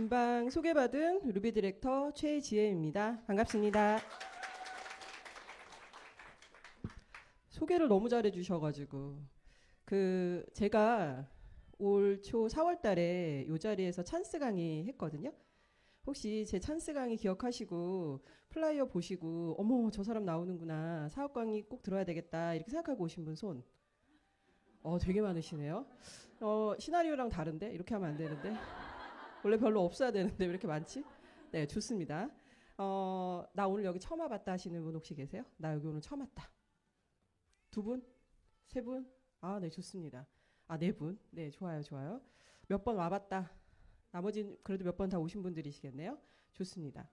금방 소개받은 루비 디렉터 최지혜입니다. 반갑습니다. 소개를 너무 잘해 주셔가지고 제가 올 초 4월 달에 이 자리에서 찬스 강의 했거든요. 혹시 제 찬스 강의 기억하시고 플라이어 보시고 어머 저 사람 나오는구나, 사업 강의 꼭 들어야 되겠다 이렇게 생각하고 오신 분 손? 되게 많으시네요. 시나리오랑 다른데? 이렇게 하면 안 되는데. 원래 별로 없어야 되는데 왜 이렇게 많지? 네, 좋습니다. 나 오늘 여기 처음 와봤다 하시는 분 혹시 계세요? 나 여기 오늘 처음 왔다. 두 분? 세 분? 아, 네, 좋습니다. 아, 네 분? 네, 좋아요, 좋아요. 몇 번 와봤다. 나머지는 그래도 몇 번 다 오신 분들이시겠네요. 좋습니다.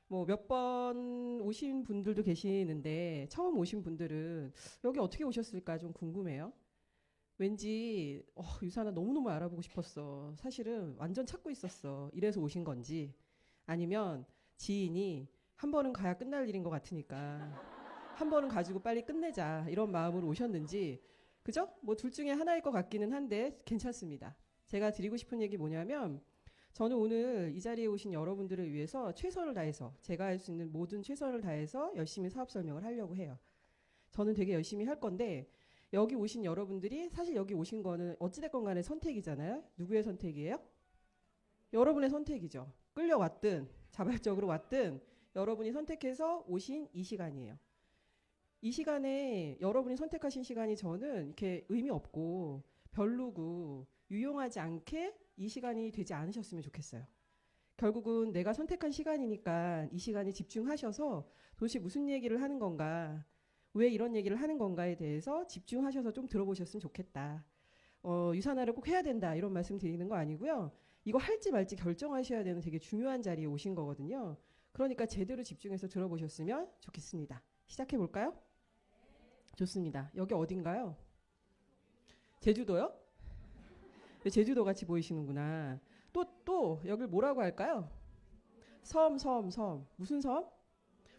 뭐 몇 번 오신 분들도 계시는데 처음 오신 분들은 여기 어떻게 오셨을까 좀 궁금해요. 왠지 유산아 너무너무 알아보고 싶었어. 사실은 완전 찾고 있었어. 이래서 오신 건지 아니면 지인이 한 번은 가야 끝날 일인 것 같으니까 한 번은 가지고 빨리 끝내자 이런 마음으로 오셨는지, 그죠? 뭐 둘 중에 하나일 것 같기는 한데 괜찮습니다. 제가 드리고 싶은 얘기 뭐냐면, 저는 오늘 이 자리에 오신 여러분들을 위해서 최선을 다해서, 제가 할 수 있는 모든 최선을 다해서 열심히 사업 설명을 하려고 해요. 저는 되게 열심히 할 건데, 여기 오신 여러분들이 사실 여기 오신 거는 어찌됐건 간에 선택이잖아요. 누구의 선택이에요? 여러분의 선택이죠. 끌려왔든 자발적으로 왔든 여러분이 선택해서 오신 이 시간이에요. 이 시간에 여러분이 선택하신 시간이 저는 이렇게 의미 없고 별로고 유용하지 않게 이 시간이 되지 않으셨으면 좋겠어요. 결국은 내가 선택한 시간이니까 이 시간에 집중하셔서 도대체 무슨 얘기를 하는 건가, 왜 이런 얘기를 하는 건가에 대해서 집중하셔서 좀 들어보셨으면 좋겠다. 유산화를 꼭 해야 된다 이런 말씀 드리는 거 아니고요. 이거 할지 말지 결정하셔야 되는 되게 중요한 자리에 오신 거거든요. 그러니까 제대로 집중해서 들어보셨으면 좋겠습니다. 시작해 볼까요? 좋습니다. 여기 어딘가요? 제주도요? 제주도 같이 보이시는구나. 또 여길 뭐라고 할까요? 섬. 무슨 섬?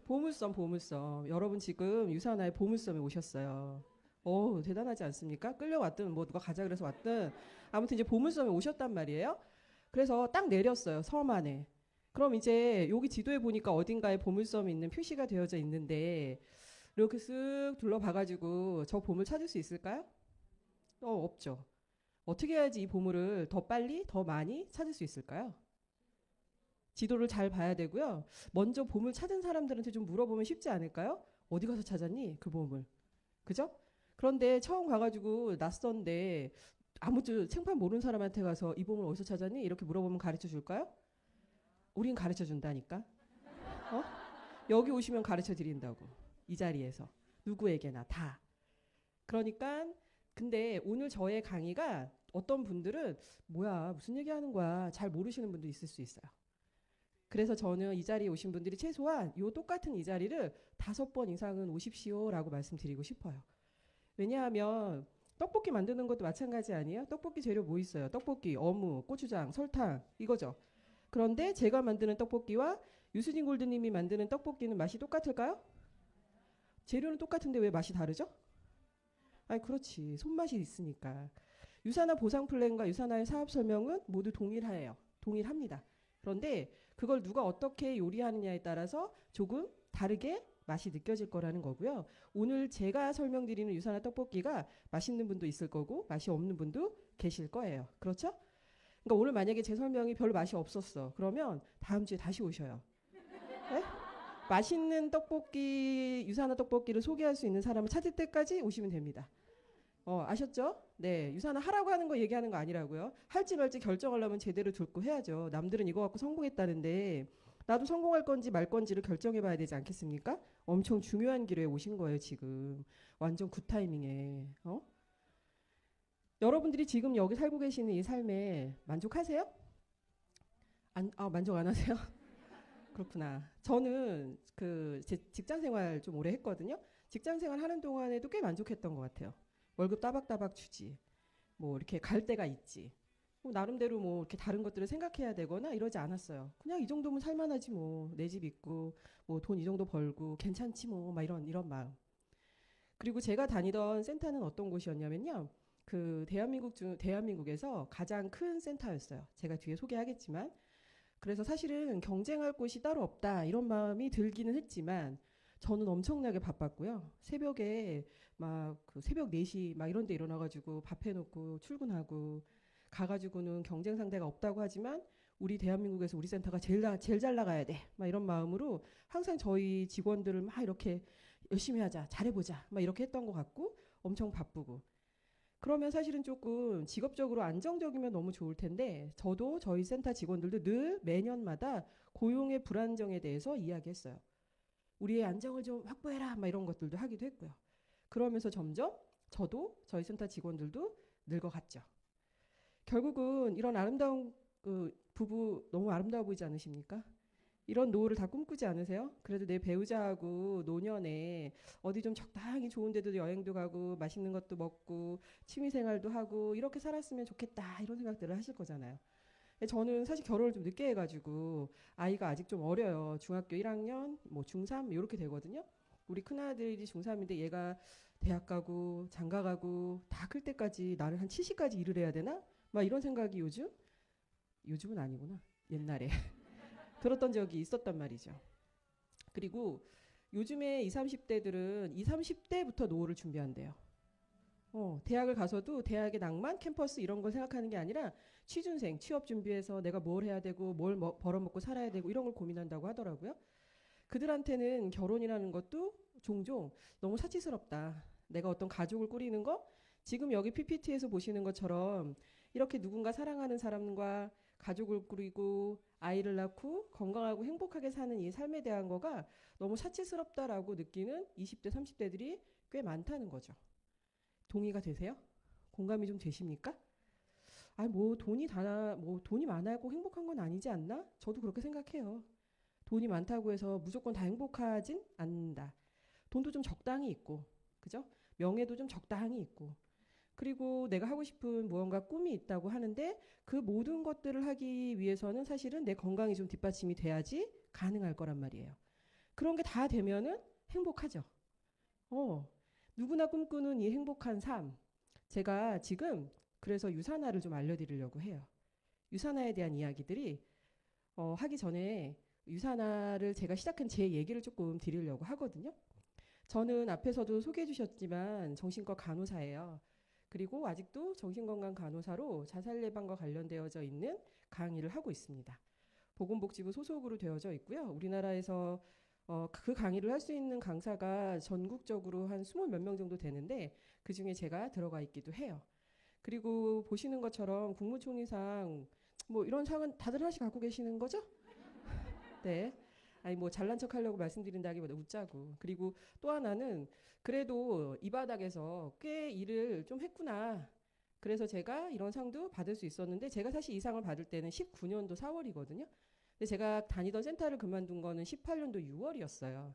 보물섬. 여러분 지금 유산화의 보물섬에 오셨어요. 오, 대단하지 않습니까? 끌려왔든 뭐 누가 가자 그래서 왔든 아무튼 이제 보물섬에 오셨단 말이에요. 그래서 딱 내렸어요, 섬 안에. 그럼 이제 여기 지도에 보니까 어딘가에 보물섬이 있는 표시가 되어져 있는데, 이렇게 쓱 둘러봐가지고 저 보물 찾을 수 있을까요? 없죠. 어떻게 해야지 이 보물을 더 빨리 더 많이 찾을 수 있을까요? 지도를 잘 봐야 되고요. 먼저 보물 찾은 사람들한테 좀 물어보면 쉽지 않을까요? 어디 가서 찾았니? 그 보물. 그죠? 그런데 처음 가가지고 낯선데 아무튼 생판 모르는 사람한테 가서 이 보물 어디서 찾았니? 이렇게 물어보면 가르쳐 줄까요? 우린 가르쳐 준다니까. 어? 여기 오시면 가르쳐 드린다고. 이 자리에서. 누구에게나 다. 그러니까 근데 오늘 저의 강의가 어떤 분들은 뭐야 무슨 얘기하는 거야 잘 모르시는 분도 있을 수 있어요. 그래서 저는 이 자리에 오신 분들이 최소한 요 똑같은 이 자리를 5번 이상은 오십시오라고 말씀드리고 싶어요. 왜냐하면 떡볶이 만드는 것도 마찬가지 아니에요? 떡볶이 재료 뭐 있어요? 떡볶이, 어묵, 고추장, 설탕 이거죠. 그런데 제가 만드는 떡볶이와 유수진 골드님이 만드는 떡볶이는 맛이 똑같을까요? 재료는 똑같은데 왜 맛이 다르죠? 아니 그렇지, 손맛이 있으니까. 유산화 보상 플랜과 유산화의 사업 설명은 모두 동일해요. 동일합니다. 그런데 그걸 누가 어떻게 요리하느냐에 따라서 조금 다르게 맛이 느껴질 거라는 거고요. 오늘 제가 설명드리는 유산화 떡볶이가 맛있는 분도 있을 거고 맛이 없는 분도 계실 거예요. 그렇죠? 그러니까 오늘 만약에 제 설명이 별로 맛이 없었어. 그러면 다음 주에 다시 오셔요. 네? 맛있는 떡볶이, 유산화 떡볶이를 소개할 수 있는 사람을 찾을 때까지 오시면 됩니다. 아셨죠? 네, 유산화 하라고 하는 거 얘기하는 거 아니라고요. 할지 말지 결정하려면 제대로 듣고 해야죠. 남들은 이거 갖고 성공했다는데 나도 성공할 건지 말 건지를 결정해 봐야 되지 않겠습니까? 엄청 중요한 기회에 오신 거예요, 지금. 완전 굿 타이밍에. 여러분들이 지금 여기 살고 계시는 이 삶에 만족하세요? 만족 안 하세요? 그렇구나. 저는 제 직장 생활 좀 오래 했거든요. 직장 생활 하는 동안에도 꽤 만족했던 것 같아요. 월급 따박따박 주지. 뭐 이렇게 갈 데가 있지. 뭐 나름대로 뭐 이렇게 다른 것들을 생각해야 되거나 이러지 않았어요. 그냥 이 정도면 살만하지 뭐. 내 집 있고 뭐 돈 이 정도 벌고 괜찮지 뭐. 막 이런 마음. 그리고 제가 다니던 센터는 어떤 곳이었냐면요. 대한민국에서 가장 큰 센터였어요. 제가 뒤에 소개하겠지만 그래서 사실은 경쟁할 곳이 따로 없다 이런 마음이 들기는 했지만 저는 엄청나게 바빴고요. 새벽에 막 그 새벽 4시 막 이런 데 일어나가지고 밥 해놓고 출근하고 가가지고는 경쟁 상대가 없다고 하지만 우리 대한민국에서 우리 센터가 제일 잘 나가야 돼. 막 이런 마음으로 항상 저희 직원들을 막 이렇게 열심히 하자, 잘해보자, 막 이렇게 했던 것 같고 엄청 바쁘고. 그러면 사실은 조금 직업적으로 안정적이면 너무 좋을 텐데 저도 저희 센터 직원들도 늘 매년마다 고용의 불안정에 대해서 이야기했어요. 우리의 안정을 좀 확보해라, 막 이런 것들도 하기도 했고요. 그러면서 점점 저도 저희 센터 직원들도 늙어갔죠. 결국은 이런 아름다운 그 부부 너무 아름다워 보이지 않으십니까? 이런 노후를 다 꿈꾸지 않으세요? 그래도 내 배우자하고 노년에 어디 좀 적당히 좋은 데도 여행도 가고 맛있는 것도 먹고 취미 생활도 하고 이렇게 살았으면 좋겠다 이런 생각들을 하실 거잖아요. 저는 사실 결혼을 좀 늦게 해가지고 아이가 아직 좀 어려요. 중학교 1학년, 뭐 중3 이렇게 되거든요. 우리 큰아들이 중3인데 얘가 대학 가고 장가 가고 다 클 때까지 나를 한 70까지 일을 해야 되나? 막 이런 생각이 요즘은 아니구나. 옛날에 들었던 적이 있었단 말이죠. 그리고 요즘에 20, 30대들은 20, 30대부터 노후를 준비한대요. 대학을 가서도 대학의 낭만, 캠퍼스 이런 걸 생각하는 게 아니라 취준생, 취업 준비해서 내가 뭘 해야 되고 뭘 벌어먹고 살아야 되고 이런 걸 고민한다고 하더라고요. 그들한테는 결혼이라는 것도 종종 너무 사치스럽다. 내가 어떤 가족을 꾸리는 거 지금 여기 PPT에서 보시는 것처럼 이렇게 누군가 사랑하는 사람과 가족을 꾸리고 아이를 낳고 건강하고 행복하게 사는 이 삶에 대한 거가 너무 사치스럽다라고 느끼는 20대, 30대들이 꽤 많다는 거죠. 동의가 되세요? 공감이 좀 되십니까? 아, 뭐 돈이 많아고 행복한 건 아니지 않나? 저도 그렇게 생각해요. 돈이 많다고 해서 무조건 다 행복하진 않는다. 돈도 좀 적당히 있고, 그죠? 명예도 좀 적당히 있고, 그리고 내가 하고 싶은 무언가 꿈이 있다고 하는데 그 모든 것들을 하기 위해서는 사실은 내 건강이 좀 뒷받침이 돼야지 가능할 거란 말이에요. 그런 게 다 되면은 행복하죠. 어, 누구나 꿈꾸는 이 행복한 삶. 제가 지금 그래서 유산화를 좀 알려드리려고 해요. 유산화에 대한 이야기들이 하기 전에 유산화를 제가 시작한 제 얘기를 조금 드리려고 하거든요. 저는 앞에서도 소개해 주셨지만 정신과 간호사예요. 그리고 아직도 정신건강 간호사로 자살 예방과 관련되어져 있는 강의를 하고 있습니다. 보건복지부 소속으로 되어져 있고요. 우리나라에서 그 강의를 할 수 있는 강사가 전국적으로 한 20 몇 명 정도 되는데 그 중에 제가 들어가 있기도 해요. 그리고 보시는 것처럼 국무총리상 뭐 이런 상은 다들 하나씩 갖고 계시는 거죠? 네. 아니 뭐 잘난 척 하려고 말씀드린다기보다 웃자고. 그리고 또 하나는 그래도 이 바닥에서 꽤 일을 좀 했구나. 그래서 제가 이런 상도 받을 수 있었는데 제가 사실 이 상을 받을 때는 19년도 4월이거든요. 근데 제가 다니던 센터를 그만둔 거는 18년도 6월이었어요.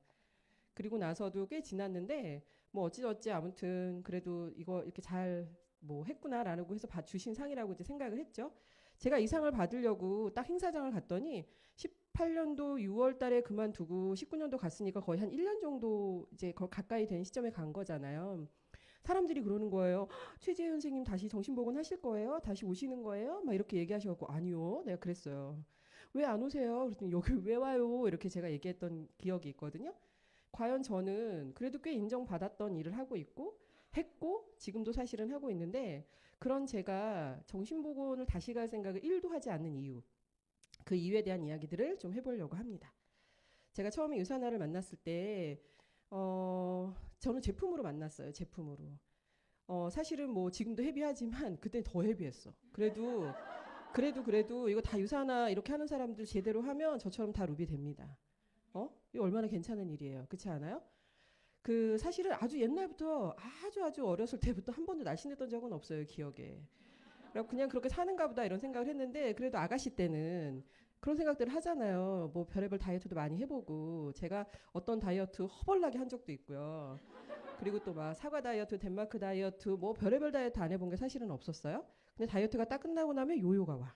그리고 나서도 꽤 지났는데 뭐 어찌저찌 아무튼 그래도 이거 이렇게 잘 뭐 했구나라고 해서 주신 상이라고 이제 생각을 했죠. 제가 이 상을 받으려고 딱 행사장을 갔더니 18년도 6월 달에 그만두고 19년도 갔으니까 거의 한 1년 정도 이제 가까이 된 시점에 간 거잖아요. 사람들이 그러는 거예요. 최재현 선생님 다시 정신보건 하실 거예요? 다시 오시는 거예요? 막 이렇게 얘기하셔갖고 아니요. 내가 그랬어요. 왜 안 오세요? 그랬더니 여기 왜 와요? 이렇게 제가 얘기했던 기억이 있거든요. 과연 저는 그래도 꽤 인정받았던 일을 하고 있고 했고 지금도 사실은 하고 있는데 그런 제가 정신보건을 다시 갈 생각을 1도 하지 않는 이유 그 이유에 대한 이야기들을 좀 해보려고 합니다. 제가 처음에 유산화를 만났을 때 저는 제품으로 만났어요. 제품으로. 사실은 뭐 지금도 헤비하지만 그때는 더 헤비했어. 그래도 이거 다 유산화 이렇게 하는 사람들 제대로 하면 저처럼 다 루비 됩니다. 이거 얼마나 괜찮은 일이에요. 그렇지 않아요? 그 사실은 아주 옛날부터 아주 어렸을 때부터 한 번도 날씬했던 적은 없어요. 기억에. 그냥 그렇게 사는가 보다 이런 생각을 했는데 그래도 아가씨 때는 그런 생각들을 하잖아요. 뭐 별의별 다이어트도 많이 해보고 제가 어떤 다이어트 허벌나게 한 적도 있고요. 그리고 또 막 사과 다이어트, 덴마크 다이어트 뭐 별의별 다이어트 안 해본 게 사실은 없었어요. 근데 다이어트가 딱 끝나고 나면 요요가 와.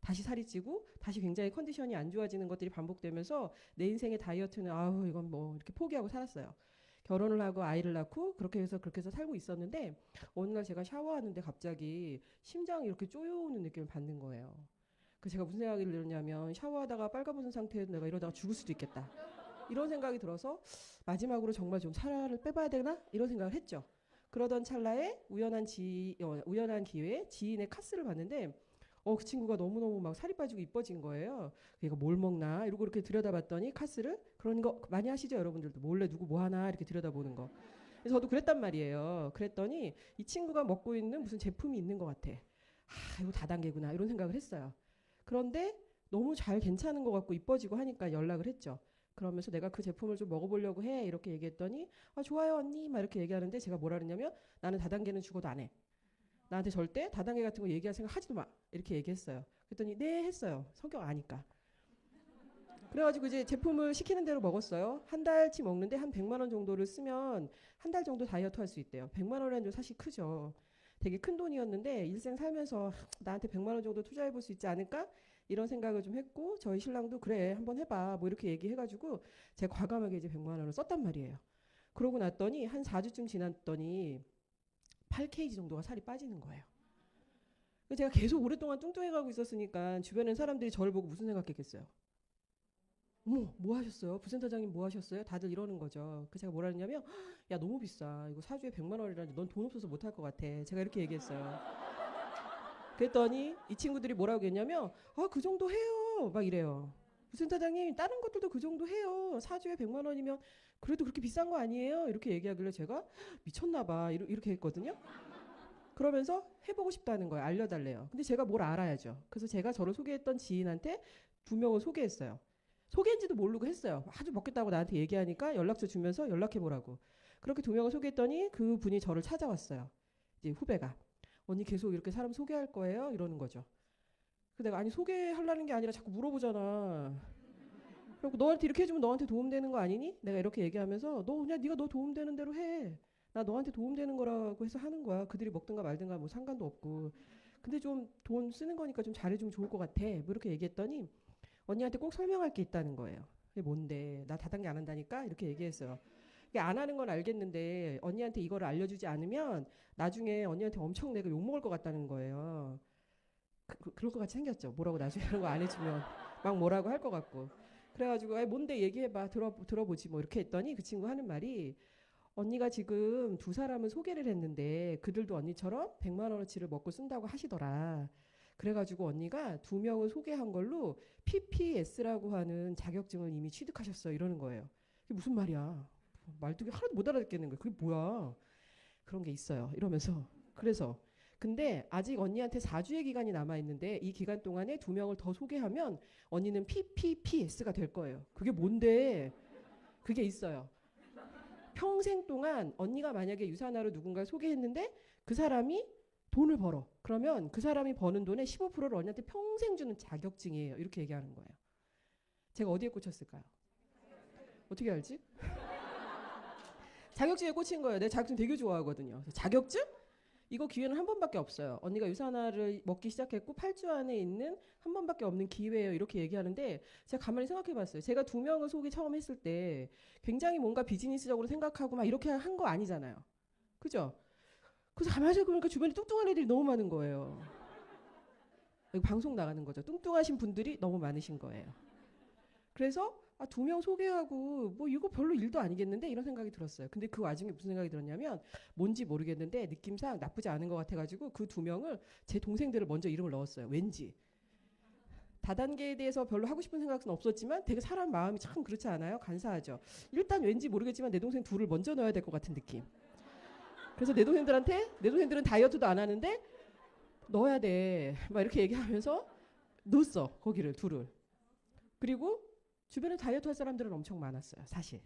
다시 살이 찌고 다시 굉장히 컨디션이 안 좋아지는 것들이 반복되면서 내 인생의 다이어트는 아우 이건 뭐 이렇게 포기하고 살았어요. 결혼을 하고 아이를 낳고 그렇게 해서 살고 있었는데 어느 날 제가 샤워하는데 갑자기 심장이 이렇게 쪼여오는 느낌을 받는 거예요. 그 제가 무슨 생각이 들었냐면 샤워하다가 빨가벗은 상태에서 내가 이러다가 죽을 수도 있겠다. 이런 생각이 들어서 마지막으로 정말 좀 살을 빼봐야 되나? 이런 생각을 했죠. 그러던 찰나에 우연한 기회에 지인의 카스를 봤는데 그 친구가 너무너무 막 살이 빠지고 이뻐진 거예요. 얘가 뭘 먹나 이러고 이렇게 들여다봤더니 카스를 그런 거 많이 하시죠 여러분들도 몰래 누구 뭐 하나 이렇게 들여다보는 거. 그래서 저도 그랬단 말이에요. 그랬더니 이 친구가 먹고 있는 무슨 제품이 있는 것 같아. 이거 다단계구나 이런 생각을 했어요. 그런데 너무 잘 괜찮은 것 같고 이뻐지고 하니까 연락을 했죠. 그러면서 내가 그 제품을 좀 먹어보려고 해 이렇게 얘기했더니 좋아요 언니 막 이렇게 얘기하는데 제가 뭐라 그랬냐면 나는 다단계는 죽어도 안 해. 나한테 절대 다단계 같은 거 얘기할 생각 하지도 마 이렇게 얘기했어요. 그랬더니 네 했어요. 성격 아니까. 그래가지고 이제 제품을 시키는 대로 먹었어요. 한 달치 먹는데 한 100만 원 정도를 쓰면 한 달 정도 다이어트 할 수 있대요. 100만 원이라는 돈 사실 크죠. 되게 큰 돈이었는데 일생 살면서 나한테 100만 원 정도 투자해 볼 수 있지 않을까? 이런 생각을 좀 했고 저희 신랑도 그래 한번 해봐 뭐 이렇게 얘기해가지고 제가 과감하게 이제 100만 원을 썼단 말이에요. 그러고 났더니 한 4주쯤 지났더니 8kg 정도가 살이 빠지는 거예요. 제가 계속 오랫동안 뚱뚱해가고 있었으니까 주변에 사람들이 저를 보고 무슨 생각했겠어요? 어머, 뭐 하셨어요? 부센터장님 뭐 하셨어요? 다들 이러는 거죠. 그 제가 뭐라 했냐면, 야, 너무 비싸. 이거 사주에 100만 원이라는데 넌 돈 없어서 못 할 것 같아. 제가 이렇게 얘기했어요. 그랬더니 이 친구들이 뭐라고 했냐면, 그 정도 해요. 막 이래요. 부센터장님, 다른 것들도 그 정도 해요. 사주에 100만 원이면 그래도 그렇게 비싼 거 아니에요? 이렇게 얘기하길래 제가 미쳤나 봐. 이렇게 했거든요. 그러면서 해보고 싶다는 거예요. 알려달래요. 근데 제가 뭘 알아야죠. 그래서 제가 저를 소개했던 지인한테 2명을 소개했어요. 소개인지도 모르고 했어요. 아주 먹겠다고 나한테 얘기하니까 연락처 주면서 연락해보라고. 그렇게 2명을 소개했더니 그 분이 저를 찾아왔어요. 이제 후배가. 언니 계속 이렇게 사람 소개할 거예요? 이러는 거죠. 그래서 내가 아니 소개하려는 게 아니라 자꾸 물어보잖아. 그리고 너한테 이렇게 해주면 너한테 도움되는 거 아니니? 내가 이렇게 얘기하면서 너 그냥 네가 너 도움되는 대로 해. 나 너한테 도움되는 거라고 해서 하는 거야. 그들이 먹든가 말든가 뭐 상관도 없고. 근데 좀 돈 쓰는 거니까 좀 잘해주면 좋을 것 같아. 뭐 이렇게 얘기했더니 언니한테 꼭 설명할 게 있다는 거예요. 그게 뭔데? 나 다단계 안 한다니까? 이렇게 얘기했어요. 이게 안 하는 건 알겠는데 언니한테 이거를 알려주지 않으면 나중에 언니한테 엄청 내가 욕먹을 것 같다는 거예요. 그럴 것 같이 생겼죠. 뭐라고 나중에 이런 거 안 해주면 막 뭐라고 할 것 같고. 그래가지고 뭔데 얘기해봐. 들어보지 뭐 이렇게 했더니 그 친구 하는 말이 언니가 지금 2사람을 소개를 했는데 그들도 언니처럼 100만 원어치를 먹고 쓴다고 하시더라. 그래가지고 언니가 2명을 소개한 걸로 PPS라고 하는 자격증을 이미 취득하셨어 이러는 거예요. 이게 무슨 말이야? 말뚝이 하나도 못 알아듣겠는 거예요. 그게 뭐야? 그런 게 있어요. 이러면서 그래서 근데 아직 언니한테 4주의 기간이 남아 있는데 이 기간 동안에 2명을 더 소개하면 언니는 PPPS가 될 거예요. 그게 뭔데? 그게 있어요. 평생 동안 언니가 만약에 유산화로 누군가를 소개했는데 그 사람이 돈을 벌어. 그러면 그 사람이 버는 돈의 15%를 언니한테 평생 주는 자격증이에요. 이렇게 얘기하는 거예요. 제가 어디에 꽂혔을까요? 어떻게 알지? 자격증에 꽂힌 거예요. 내 자격증 되게 좋아하거든요. 자격증? 이거 기회는 한 번밖에 없어요. 언니가 유산화를 먹기 시작했고 8주 안에 있는 한 번밖에 없는 기회예요. 이렇게 얘기하는데 제가 가만히 생각해 봤어요. 제가 2명을 소개 처음 했을 때 굉장히 뭔가 비즈니스적으로 생각하고 막 이렇게 한 거 아니잖아요. 그죠? 그래서 가만히 생각해보니까 주변에 뚱뚱한 애들이 너무 많은 거예요. 여기 방송 나가는 거죠. 뚱뚱하신 분들이 너무 많으신 거예요. 그래서 2명 소개하고 뭐 이거 별로 일도 아니겠는데 이런 생각이 들었어요. 근데 그 와중에 무슨 생각이 들었냐면 뭔지 모르겠는데 느낌상 나쁘지 않은 것 같아가지고 그 2명을 제 동생들을 먼저 이름을 넣었어요. 왠지 다단계에 대해서 별로 하고 싶은 생각은 없었지만 되게 사람 마음이 참 그렇지 않아요? 간사하죠. 일단 왠지 모르겠지만 내 동생 2을 먼저 넣어야 될 것 같은 느낌. 그래서 내 동생들은 다이어트도 안 하는데 넣어야 돼. 막 이렇게 얘기하면서 넣었어. 거기를 2를. 그리고 주변에 다이어트 할 사람들은 엄청 많았어요. 사실.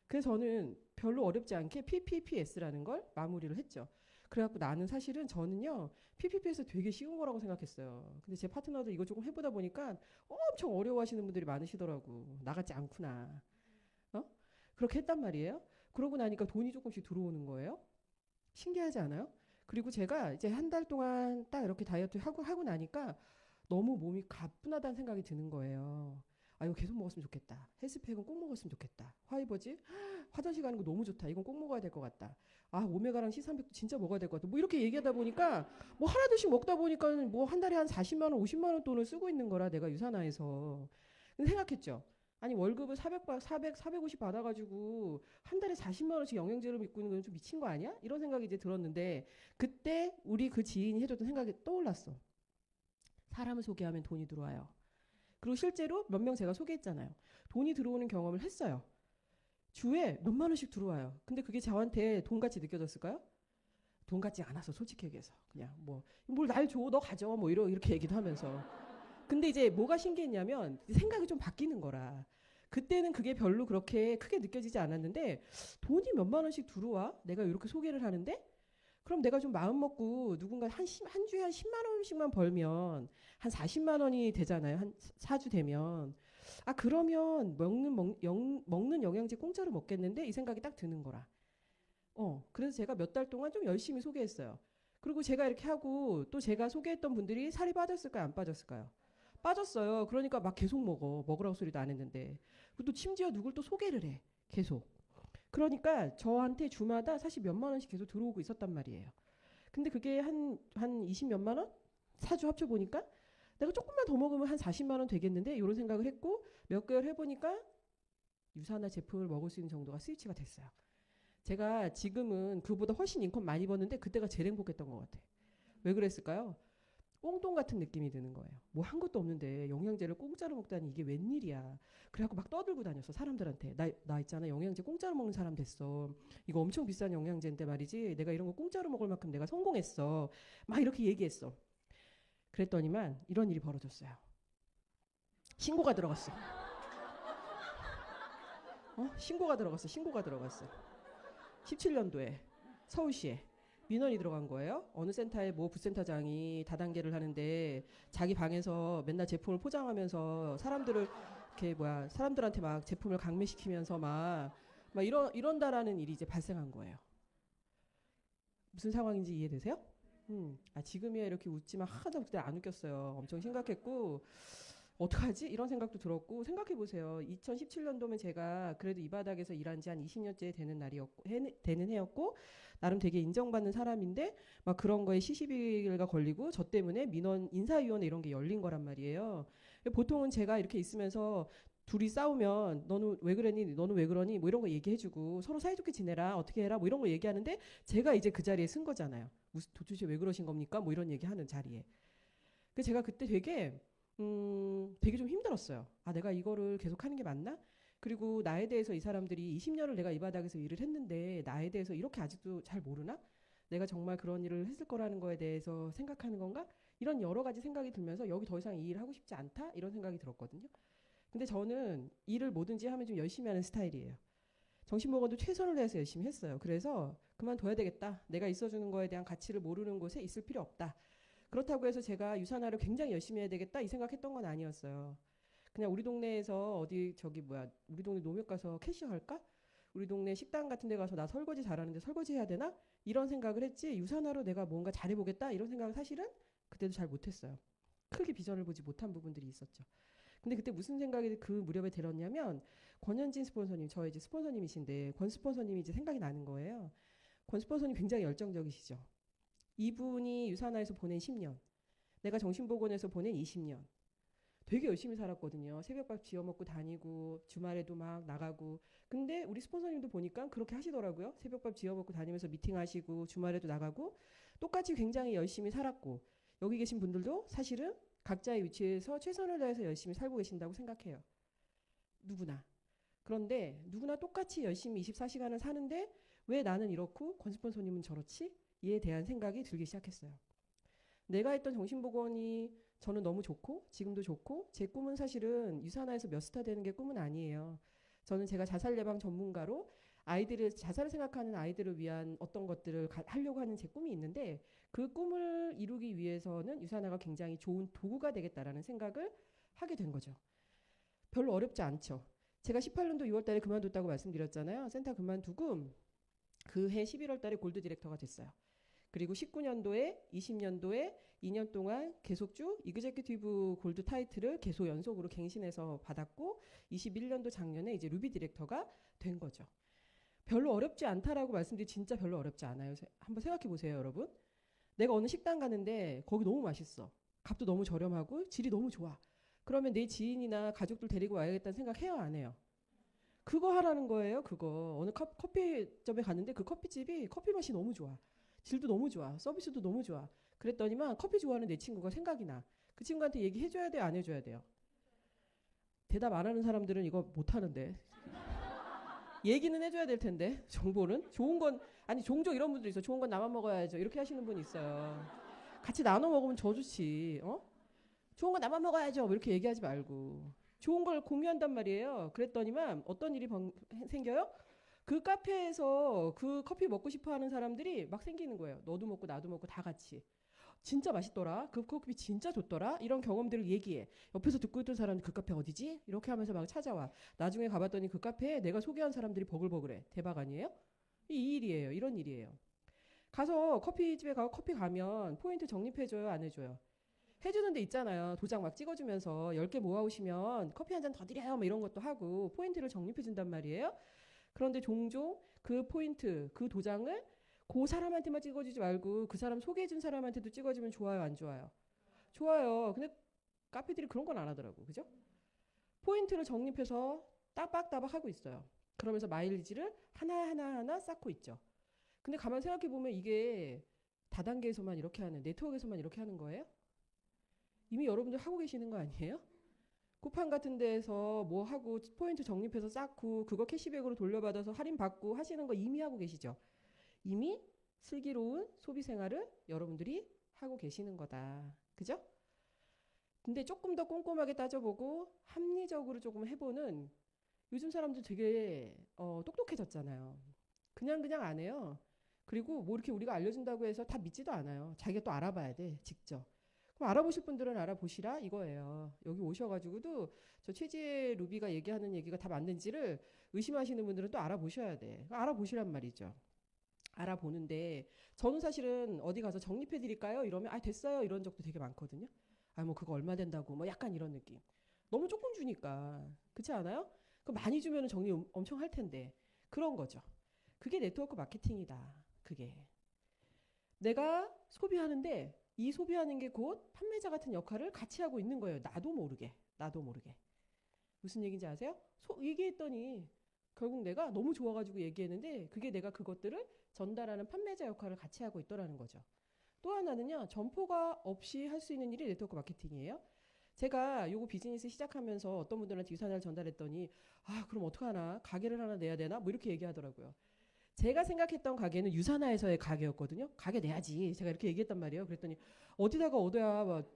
그래서 저는 별로 어렵지 않게 PPPS라는 걸 마무리를 했죠. 그래갖고 나는 사실은 저는요 PPPS 되게 쉬운 거라고 생각했어요. 근데 제 파트너도 이거 조금 해보다 보니까 엄청 어려워하시는 분들이 많으시더라고. 나 같지 않구나. 어? 그렇게 했단 말이에요. 그러고 나니까 돈이 조금씩 들어오는 거예요. 신기하지 않아요? 그리고 제가 이제 한 달 동안 딱 이렇게 다이어트 하고 나니까 너무 몸이 가뿐하다는 생각이 드는 거예요. 이거 계속 먹었으면 좋겠다. 헬스팩은 꼭 먹었으면 좋겠다. 화이버즈 화장실 가는 거 너무 좋다. 이건 꼭 먹어야 될 것 같다. 아, 오메가랑 C300도 진짜 먹어야 될 것 같다. 뭐 이렇게 얘기하다 보니까 뭐 하나둘씩 먹다 보니까 뭐 한 달에 한 40만 원, 50만 원 돈을 쓰고 있는 거라 내가 유산화해서. 근데 생각했죠. 아니 월급을 450 받아가지고 한 달에 40만 원씩 영양제를 믿고 있는 건 좀 미친 거 아니야? 이런 생각이 이제 들었는데 그때 우리 그 지인이 해줬던 생각이 떠올랐어. 사람을 소개하면 돈이 들어와요. 그리고 실제로 몇 명 제가 소개했잖아요. 돈이 들어오는 경험을 했어요. 주에 몇만 원씩 들어와요. 근데 그게 저한테 돈같이 느껴졌을까요? 돈 같지 않아서 솔직히 얘기해서 그냥 뭐 뭘 날 줘, 너 가져 뭐 이렇게 얘기도 하면서. 근데 이제 뭐가 신기했냐면 생각이 좀 바뀌는 거라. 그때는 그게 별로 그렇게 크게 느껴지지 않았는데 돈이 몇만 원씩 들어와? 내가 이렇게 소개를 하는데 그럼 내가 좀 마음 먹고 누군가 한 주에 한 10만 원씩만 벌면 한 40만 원이 되잖아요. 한 4주 되면. 아, 그러면 먹는 영양제 공짜로 먹겠는데 이 생각이 딱 드는 거라. 그래서 제가 몇 달 동안 좀 열심히 소개했어요. 그리고 제가 이렇게 하고 또 제가 소개했던 분들이 살이 빠졌을까요? 안 빠졌을까요? 빠졌어요. 그러니까 막 계속 먹으라고 소리도 안 했는데. 그리고 또 심지어 누굴 또 소개를 해. 계속. 그러니까 저한테 주마다 사실 몇만 원씩 계속 들어오고 있었단 말이에요. 근데 그게 한 20 몇만 원? 4주 합쳐보니까 내가 조금만 더 먹으면 한 40만 원 되겠는데 이런 생각을 했고 몇 개월 해보니까 유산화 제품을 먹을 수 있는 정도가 스위치가 됐어요. 제가 지금은 그보다 훨씬 인컴 많이 버는데 그때가 제일 행복했던 것 같아요. 왜 그랬을까요? 꽁돈 같은 느낌이 드는 거예요. 뭐 한 것도 없는데 영양제를 공짜로 먹다니 이게 웬일이야. 그래갖고 막 떠들고 다녔어. 사람들한테. 나 있잖아. 영양제 공짜로 먹는 사람 됐어. 이거 엄청 비싼 영양제인데 말이지. 내가 이런 거 공짜로 먹을 만큼 내가 성공했어. 막 이렇게 얘기했어. 그랬더니만 이런 일이 벌어졌어요. 신고가 들어갔어. 신고가 들어갔어. 17년도에 서울시에 민원이 들어간 거예요. 어느 센터에 뭐 부센터장이 다단계를 하는데 자기 방에서 맨날 제품을 포장하면서 사람들한테 막 제품을 강매시키면서 막 이런다라는 일이 이제 발생한 거예요. 무슨 상황인지 이해되세요? 지금이야 이렇게 웃지만 하나도 그때 안 웃겼어요. 엄청 심각했고 어떡하지? 이런 생각도 들었고 생각해보세요. 2017년도면 제가 그래도 이 바닥에서 일한 지 한 20년째 되는 해였고 나름 되게 인정받는 사람인데 막 그런 거에 시시비가 걸리고 저 때문에 민원 인사위원회 이런 게 열린 거란 말이에요. 보통은 제가 이렇게 있으면서 둘이 싸우면 너는 왜 그러니? 너는 왜 그러니? 뭐 이런 거 얘기해주고 서로 사이좋게 지내라 어떻게 해라 뭐 이런 거 얘기하는데 제가 이제 그 자리에 쓴 거잖아요. 무슨 도대체 왜 그러신 겁니까? 뭐 이런 얘기하는 자리에. 그래서 제가 그때 되게 좀 힘들었어요. 아, 내가 이거를 계속 하는 게 맞나? 그리고 나에 대해서 이 사람들이 20년을 내가 이 바닥에서 일을 했는데 나에 대해서 이렇게 아직도 잘 모르나? 내가 정말 그런 일을 했을 거라는 거에 대해서 생각하는 건가? 이런 여러 가지 생각이 들면서 여기 더 이상 이 일을 하고 싶지 않다? 이런 생각이 들었거든요. 근데 저는 일을 뭐든지 하면 좀 열심히 하는 스타일이에요. 정신보건도 최선을 다해서 열심히 했어요. 그래서 그만둬야 되겠다. 내가 있어주는 거에 대한 가치를 모르는 곳에 있을 필요 없다. 그렇다고 해서 제가 유산화를 굉장히 열심히 해야 되겠다 이 생각했던 건 아니었어요. 그냥 우리 동네에서 우리 동네 농협 가서 캐시어 할까? 우리 동네 식당 같은 데 가서 나 설거지 잘하는데 설거지 해야 되나? 이런 생각을 했지 유산화로 내가 뭔가 잘해보겠다 이런 생각을 사실은 그때도 잘 못했어요. 크게 비전을 보지 못한 부분들이 있었죠. 근데 그때 무슨 생각이 그 무렵에 들었냐면 권현진 스폰서님, 저의 이제 스폰서님이신데 권 스폰서님이 이제 생각이 나는 거예요. 권 스폰서님 굉장히 열정적이시죠. 이분이 유산화에서 보낸 10년, 내가 정신보건에서 보낸 20년. 되게 열심히 살았거든요. 새벽밥 지어 먹고 다니고 주말에도 막 나가고. 근데 우리 스폰서님도 보니까 그렇게 하시더라고요. 새벽밥 지어 먹고 다니면서 미팅하시고 주말에도 나가고 똑같이 굉장히 열심히 살았고 여기 계신 분들도 사실은 각자의 위치에서 최선을 다해서 열심히 살고 계신다고 생각해요. 누구나. 그런데 누구나 똑같이 열심히 24시간을 사는데 왜 나는 이렇고 권 스폰서님은 저렇지? 이에 대한 생각이 들기 시작했어요. 내가 했던 정신보건이 저는 너무 좋고 지금도 좋고 제 꿈은 사실은 유산화에서 몇 스타 되는 게 꿈은 아니에요. 저는 제가 자살 예방 전문가로 자살을 생각하는 아이들을 위한 어떤 것들을 하려고 하는 제 꿈이 있는데 그 꿈을 이루기 위해서는 유산화가 굉장히 좋은 도구가 되겠다라는 생각을 하게 된 거죠. 별로 어렵지 않죠. 제가 18년도 6월 달에 그만뒀다고 말씀드렸잖아요. 센터 그만두고 그 해 11월 달에 골드 디렉터가 됐어요. 그리고 19년도에 20년도에 2년 동안 계속주 이그제큐티브 골드 타이틀을 계속 연속으로 갱신해서 받았고 21년도 작년에 이제 루비 디렉터가 된 거죠. 별로 어렵지 않다라고 말씀드리 진짜 별로 어렵지 않아요. 한번 생각해 보세요, 여러분. 내가 어느 식당 가는데 거기 너무 맛있어. 값도 너무 저렴하고 질이 너무 좋아. 그러면 내 지인이나 가족들 데리고 와야겠다는 생각 해요, 안 해요? 그거 하라는 거예요, 그거. 어느 커피점에 갔는데 그 커피집이 커피 맛이 너무 좋아. 질도 너무 좋아. 서비스도 너무 좋아. 그랬더니만 커피 좋아하는 내 친구가 생각이 나. 그 친구한테 얘기해줘야 돼요, 안 해줘야 돼요? 대답 안 하는 사람들은 이거 못 하는데. 얘기는 해줘야 될 텐데, 정보는. 좋은 건, 아니, 종종 이런 분들 있어. 좋은 건 나만 먹어야죠. 이렇게 하시는 분 있어요. 같이 나눠 먹으면 더 좋지. 어? 좋은 건 나만 먹어야죠. 뭐 이렇게 얘기하지 말고. 좋은 걸 공유한단 말이에요. 그랬더니만 어떤 일이 생겨요? 그 카페에서 그 커피 먹고 싶어 하는 사람들이 막 생기는 거예요. 너도 먹고 나도 먹고 다 같이. 진짜 맛있더라. 그 커피 진짜 좋더라. 이런 경험들을 얘기해. 옆에서 듣고 있던 사람이 그 카페 어디지? 이렇게 하면서 막 찾아와. 나중에 가봤더니 그 카페에 내가 소개한 사람들이 버글버글해. 대박 아니에요? 이 일이에요. 이런 일이에요. 가서 커피집에 가서 커피 가면 포인트 적립해줘요? 안 해줘요? 해주는 데 있잖아요. 도장 막 찍어주면서 10개 모아오시면 커피 한 잔 더 드려요. 뭐 이런 것도 하고 포인트를 적립해준단 말이에요. 그런데 종종 그 포인트, 그 도장을 그 사람한테만 찍어주지 말고 그 사람 소개해준 사람한테도 찍어주면 좋아요, 안 좋아요? 좋아요. 근데 카페들이 그런 건 안 하더라고. 그죠? 포인트를 적립해서 따박따박 하고 있어요. 그러면서 마일리지를 하나하나 쌓고 있죠. 근데 가만 생각해 보면 이게 다단계에서만 이렇게 하는, 네트워크에서만 이렇게 하는 거예요? 이미 여러분들 하고 계시는 거 아니에요? 쿠팡 같은 데에서 뭐 하고 포인트 적립해서 쌓고 그거 캐시백으로 돌려받아서 할인받고 하시는 거 이미 하고 계시죠? 이미 슬기로운 소비 생활을 여러분들이 하고 계시는 거다. 그죠? 근데 조금 더 꼼꼼하게 따져보고 합리적으로 조금 해보는 요즘 사람들 되게 똑똑해졌잖아요. 그냥 안 해요. 그리고 뭐 이렇게 우리가 알려준다고 해서 다 믿지도 않아요. 자기가 또 알아봐야 돼, 직접. 그럼 알아보실 분들은 알아보시라 이거예요. 여기 오셔가지고도 저 최지혜 루비가 얘기하는 얘기가 다 맞는지를 의심하시는 분들은 또 알아보셔야 돼. 알아보시란 말이죠. 알아보는데 저는 사실은 어디 가서 적립해 드릴까요? 이러면 아 됐어요 이런 적도 되게 많거든요. 아 뭐 그거 얼마 된다고 뭐 약간 이런 느낌. 너무 조금 주니까 그렇지 않아요? 그 많이 주면 적립 엄청 할 텐데 그런 거죠. 그게 네트워크 마케팅이다. 그게 내가 소비하는데 이 소비하는 게 곧 판매자 같은 역할을 같이 하고 있는 거예요. 나도 모르게. 나도 모르게. 무슨 얘기인지 아세요? 얘기했더니 결국 내가 너무 좋아가지고 얘기했는데 그게 내가 그것들을 전달하는 판매자 역할을 같이 하고 있더라는 거죠. 또 하나는요. 점포가 없이 할 수 있는 일이 네트워크 마케팅이에요. 제가 요거 비즈니스 시작하면서 어떤 분들한테 유산을 전달했더니 아 그럼 어떡하나 가게를 하나 내야 되나 뭐 이렇게 얘기하더라고요. 제가 생각했던 가게는 유산화에서의 가게였거든요. 가게 내야지. 제가 이렇게 얘기했단 말이에요. 그랬더니 어디다가 얻어야 막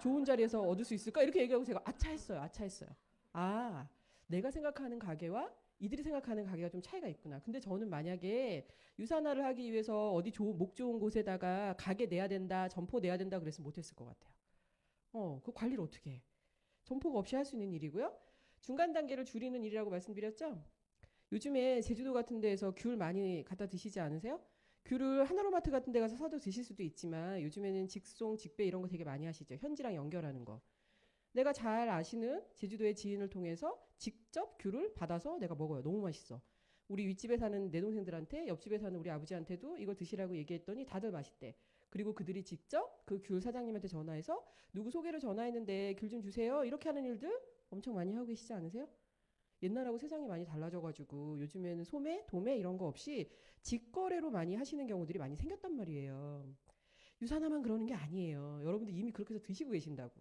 좋은 자리에서 얻을 수 있을까? 이렇게 얘기하고 제가 아차했어요. 아차했어요. 아, 내가 생각하는 가게와 이들이 생각하는 가게가 좀 차이가 있구나. 근데 저는 만약에 유산화를 하기 위해서 어디 목 좋은 곳에다가 가게 내야 된다, 점포 내야 된다 그랬으면 못했을 것 같아요. 그 관리를 어떻게 해? 점포가 없이 할 수 있는 일이고요. 중간 단계를 줄이는 일이라고 말씀드렸죠. 요즘에 제주도 같은 데에서 귤 많이 갖다 드시지 않으세요? 귤을 하나로마트 같은 데 가서 사도 드실 수도 있지만 요즘에는 직송, 직배 이런 거 되게 많이 하시죠. 현지랑 연결하는 거. 내가 잘 아시는 제주도의 지인을 통해서 직접 귤을 받아서 내가 먹어요. 너무 맛있어. 우리 윗집에 사는 내 동생들한테 옆집에 사는 우리 아버지한테도 이거 드시라고 얘기했더니 다들 맛있대. 그리고 그들이 직접 그 귤 사장님한테 전화해서 누구 소개를 전화했는데 귤 좀 주세요. 이렇게 하는 일들 엄청 많이 하고 계시지 않으세요? 옛날하고 세상이 많이 달라져가지고 요즘에는 소매, 도매 이런 거 없이 직거래로 많이 하시는 경우들이 많이 생겼단 말이에요. 유산화만 그러는 게 아니에요. 여러분들 이미 그렇게 해서 드시고 계신다고.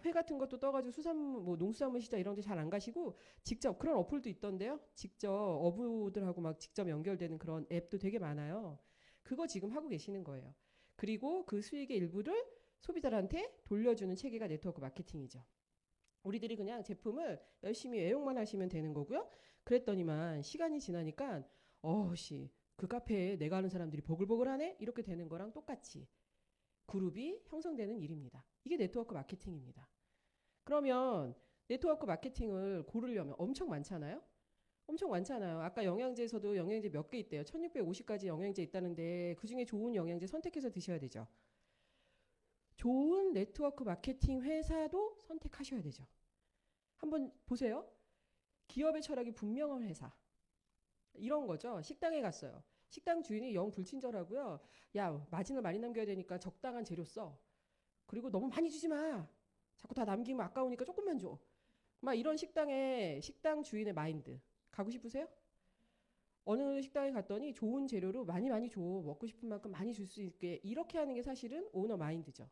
회 같은 것도 떠가지고 뭐 농수산물 시장 이런 데 잘 안 가시고 직접 그런 어플도 있던데요. 직접 어부들하고 막 직접 연결되는 그런 앱도 되게 많아요. 그거 지금 하고 계시는 거예요. 그리고 그 수익의 일부를 소비자한테 돌려주는 체계가 네트워크 마케팅이죠. 우리들이 그냥 제품을 열심히 애용만 하시면 되는 거고요. 그랬더니만 시간이 지나니까 그 카페에 내가 아는 사람들이 보글보글하네? 이렇게 되는 거랑 똑같이 그룹이 형성되는 일입니다. 이게 네트워크 마케팅입니다. 그러면 네트워크 마케팅을 고르려면 엄청 많잖아요. 엄청 많잖아요. 아까 영양제에서도 영양제 몇 개 있대요. 1650가지 영양제 있다는데 그중에 좋은 영양제 선택해서 드셔야 되죠. 좋은 네트워크 마케팅 회사도 선택하셔야 되죠. 한번 보세요. 기업의 철학이 분명한 회사. 이런 거죠. 식당에 갔어요. 식당 주인이 영 불친절하고요. 야, 마진을 많이 남겨야 되니까 적당한 재료 써. 그리고 너무 많이 주지 마. 자꾸 다 남기면 아까우니까 조금만 줘. 막 이런 식당에 식당 주인의 마인드. 가고 싶으세요? 어느 식당에 갔더니 좋은 재료로 많이 많이 줘. 먹고 싶은 만큼 많이 줄 수 있게. 이렇게 하는 게 사실은 오너 마인드죠.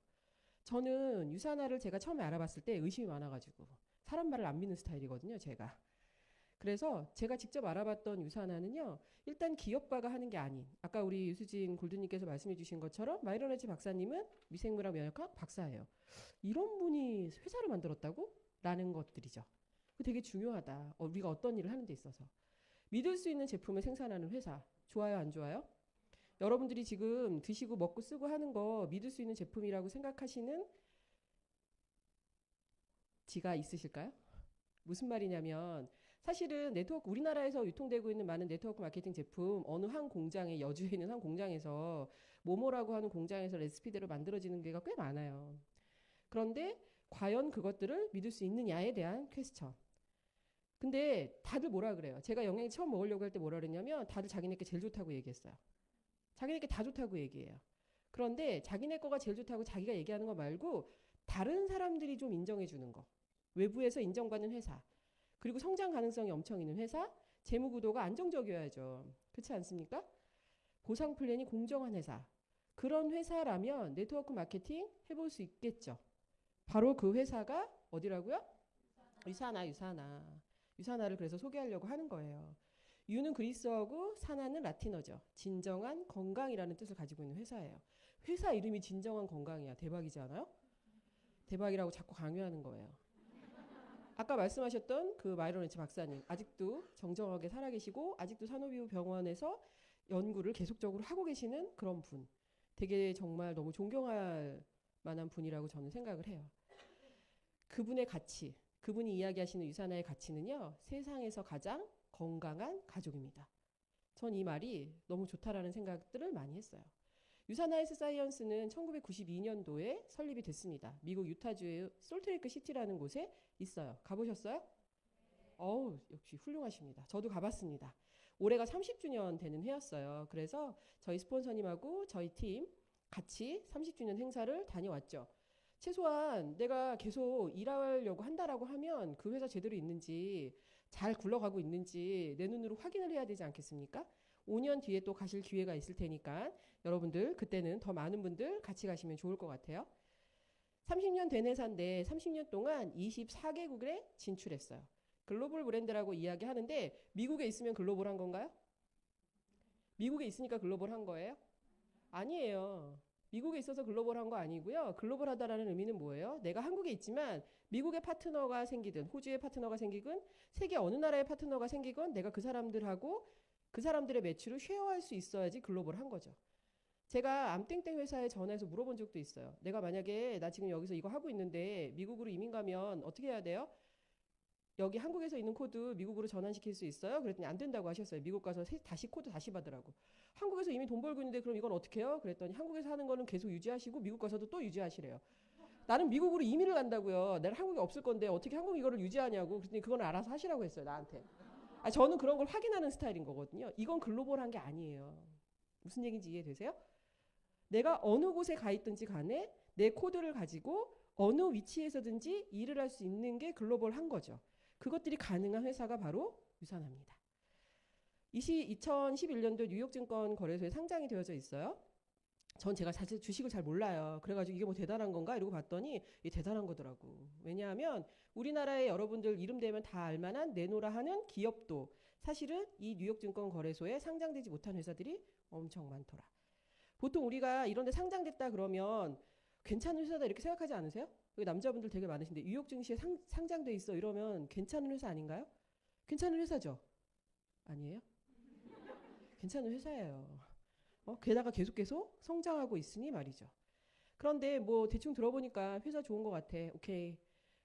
저는 유산화를 제가 처음에 알아봤을 때 의심이 많아가지고 사람 말을 안 믿는 스타일이거든요, 제가. 그래서 제가 직접 알아봤던 유산화는요, 일단 기업가가 하는 게 아닌, 아까 우리 유수진 골드님께서 말씀해 주신 것처럼 마이로네치 박사님은 미생물학 면역학 박사예요. 이런 분이 회사를 만들었다고? 라는 것들이죠. 되게 중요하다. 우리가 어떤 일을 하는 데 있어서. 믿을 수 있는 제품을 생산하는 회사. 좋아요, 안 좋아요? 여러분들이 지금 드시고 먹고 쓰고 하는 거 믿을 수 있는 제품이라고 생각하시는 지가 있으실까요? 무슨 말이냐면 사실은 네트워크 우리나라에서 유통되고 있는 많은 네트워크 마케팅 제품 어느 한 공장에 여주에 있는 한 공장에서 모모라고 하는 공장에서 레시피대로 만들어지는 게가 꽤 많아요. 그런데 과연 그것들을 믿을 수 있느냐에 대한 퀘스천. 근데 다들 뭐라 그래요? 제가 영양제 처음 먹으려고 할 때 뭐라 그랬냐면 다들 자기네께 제일 좋다고 얘기했어요. 자기네께 다 좋다고 얘기해요. 그런데 자기네 거가 제일 좋다고 자기가 얘기하는 거 말고 다른 사람들이 좀 인정해 주는 거. 외부에서 인정받는 회사. 그리고 성장 가능성이 엄청 있는 회사. 재무 구도가 안정적이어야죠. 그렇지 않습니까? 보상 플랜이 공정한 회사. 그런 회사라면 네트워크 마케팅 해볼 수 있겠죠. 바로 그 회사가 어디라고요? 유사나, 유사나. 유사나를 그래서 소개하려고 하는 거예요. 유는 그리스어고 사나는 라틴어죠. 진정한 건강이라는 뜻을 가지고 있는 회사예요. 회사 이름이 진정한 건강이야. 대박이지 않아요? 대박이라고 자꾸 강요하는 거예요. 아까 말씀하셨던 그 마이로네치 박사님 아직도 정정하게 살아계시고 아직도 산호비우 병원에서 연구를 계속적으로 하고 계시는 그런 분. 되게 정말 너무 존경할 만한 분이라고 저는 생각을 해요. 그분의 가치, 그분이 이야기하시는 유산화의 가치는요. 세상에서 가장 건강한 가족입니다. 전 이 말이 너무 좋다라는 생각들을 많이 했어요. 유산화 헬스 사이언스는 1992년도에 설립이 됐습니다. 미국 유타주의 솔트레이크 시티라는 곳에 있어요. 가보셨어요? 어우, 역시 훌륭하십니다. 저도 가봤습니다. 올해가 30주년 되는 해였어요. 그래서 저희 스폰서님하고 저희 팀 같이 30주년 행사를 다녀왔죠. 최소한 내가 계속 일하려고 한다라고 하면 그 회사 제대로 있는지 잘 굴러가고 있는지 내 눈으로 확인을 해야 되지 않겠습니까? 5년 뒤에 또 가실 기회가 있을 테니까 여러분들 그때는 더 많은 분들 같이 가시면 좋을 것 같아요. 30년 된 회사인데 30년 동안 24개국에 진출했어요. 글로벌 브랜드라고 이야기하는데 미국에 있으면 글로벌한 건가요? 미국에 있으니까 글로벌한 거예요? 아니에요. 미국에 있어서 글로벌한 거 아니고요. 글로벌하다라는 의미는 뭐예요? 내가 한국에 있지만 미국의 파트너가 생기든 호주의 파트너가 생기든 세계 어느 나라의 파트너가 생기건 내가 그 사람들하고 그 사람들의 매출을 쉐어할 수 있어야지 글로벌한 거죠. 제가 암땡땡 회사에 전화해서 물어본 적도 있어요. 내가 만약에 나 지금 여기서 이거 하고 있는데 미국으로 이민 가면 어떻게 해야 돼요? 여기 한국에서 있는 코드 미국으로 전환시킬 수 있어요? 그랬더니 안 된다고 하셨어요. 미국 가서 다시 코드 다시 받으라고. 한국에서 이미 돈 벌고 있는데 그럼 이건 어떻게 해요? 그랬더니 한국에서 하는 거는 계속 유지하시고 미국 가서도 또 유지하시래요. 나는 미국으로 이민을 간다고요. 내가 한국에 없을 건데 어떻게 한국 이거를 유지하냐고. 그랬더니 그건 알아서 하시라고 했어요. 나한테. 저는 그런 걸 확인하는 스타일인 거거든요. 이건 글로벌한 게 아니에요. 무슨 얘기인지 이해되세요? 내가 어느 곳에 가 있든지 간에 내 코드를 가지고 어느 위치에서든지 일을 할 수 있는 게 글로벌한 거죠. 그것들이 가능한 회사가 바로 유산화입니다. 2011년도 뉴욕증권 거래소에 상장이 되어져 있어요. 전 제가 사실 주식을 잘 몰라요. 그래가지고 이게 뭐 대단한 건가 이러고 봤더니 이게 대단한 거더라고. 왜냐하면 우리나라에 여러분들 이름 대면 다 알만한 네노라 하는 기업도 사실은 이 뉴욕증권 거래소에 상장되지 못한 회사들이 엄청 많더라. 보통 우리가 이런 데 상장됐다 그러면 괜찮은 회사다 이렇게 생각하지 않으세요? 여기 남자분들 되게 많으신데 뉴욕 증시에 상장돼 있어 이러면 괜찮은 회사 아닌가요? 괜찮은 회사죠? 아니에요? 괜찮은 회사예요. 게다가 계속 성장하고 있으니 말이죠. 그런데 뭐 대충 들어보니까 회사 좋은 것 같아. 오케이.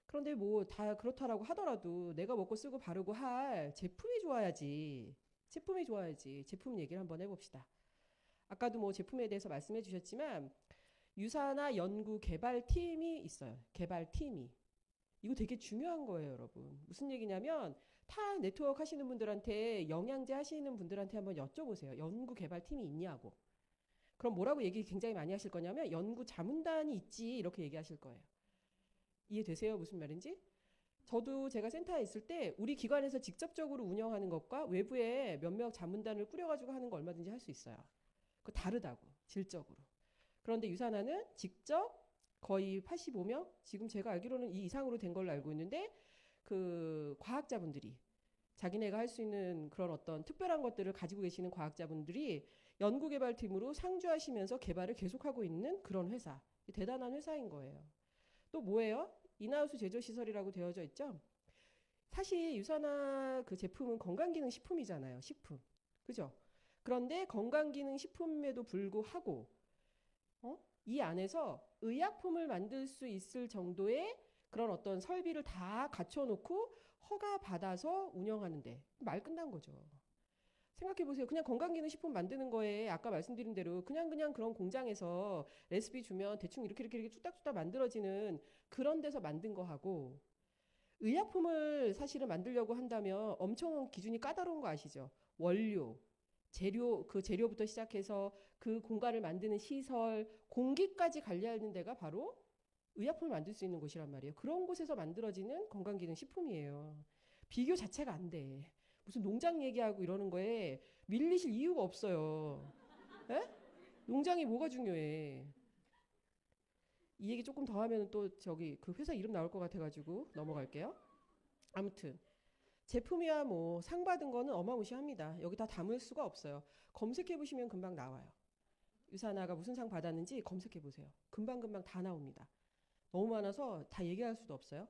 그런데 뭐 다 그렇다라고 하더라도 내가 먹고 쓰고 바르고 할 제품이 좋아야지. 제품이 좋아야지. 제품 얘기를 한번 해봅시다. 아까도 뭐 제품에 대해서 말씀해 주셨지만 유산화 연구 개발팀이 있어요. 개발팀이. 이거 되게 중요한 거예요, 여러분. 무슨 얘기냐면 타 네트워크 하시는 분들한테 영양제 하시는 분들한테 한번 여쭤보세요. 연구 개발팀이 있냐고. 그럼 뭐라고 얘기 굉장히 많이 하실 거냐면 연구 자문단이 있지 이렇게 얘기하실 거예요. 이해되세요? 무슨 말인지? 저도 제가 센터에 있을 때 우리 기관에서 직접적으로 운영하는 것과 외부에 몇몇 자문단을 꾸려가지고 하는 거 얼마든지 할 수 있어요. 그 다르다고 질적으로. 그런데 유산하는 직접 거의 85명 지금 제가 알기로는 이 이상으로 된 걸로 알고 있는데 그 과학자분들이 자기네가 할 수 있는 그런 어떤 특별한 것들을 가지고 계시는 과학자분들이 연구개발팀으로 상주하시면서 개발을 계속하고 있는 그런 회사. 대단한 회사인 거예요. 또 뭐예요? 인하우스 제조시설이라고 되어져 있죠. 사실 유산화 그 제품은 건강기능식품이잖아요. 식품. 그죠? 그런데 건강기능식품에도 불구하고 이 안에서 의약품을 만들 수 있을 정도의 그런 어떤 설비를 다 갖춰놓고 허가 받아서 운영하는데 말 끝난 거죠. 생각해 보세요. 그냥 건강기능식품 만드는 거에 아까 말씀드린 대로 그냥 그런 공장에서 레시피 주면 대충 이렇게 뚝딱뚝딱 만들어지는 그런 데서 만든 거하고 의약품을 사실은 만들려고 한다면 엄청 기준이 까다로운 거 아시죠? 원료, 재료, 그 재료부터 시작해서 그 공간을 만드는 시설, 공기까지 관리하는 데가 바로 의약품을 만들 수 있는 곳이란 말이에요. 그런 곳에서 만들어지는 건강기능식품이에요. 비교 자체가 안 돼. 무슨 농장 얘기하고 이러는 거에 밀리실 이유가 없어요. 에? 농장이 뭐가 중요해? 이 얘기 조금 더 하면 또 저기 그 회사 이름 나올 것 같아가지고 넘어갈게요. 아무튼 제품이야 뭐 상 받은 거는 어마무시합니다. 여기 다 담을 수가 없어요. 검색해 보시면 금방 나와요. 유산화가 무슨 상 받았는지 검색해 보세요. 금방 다 나옵니다. 너무 많아서 다 얘기할 수도 없어요.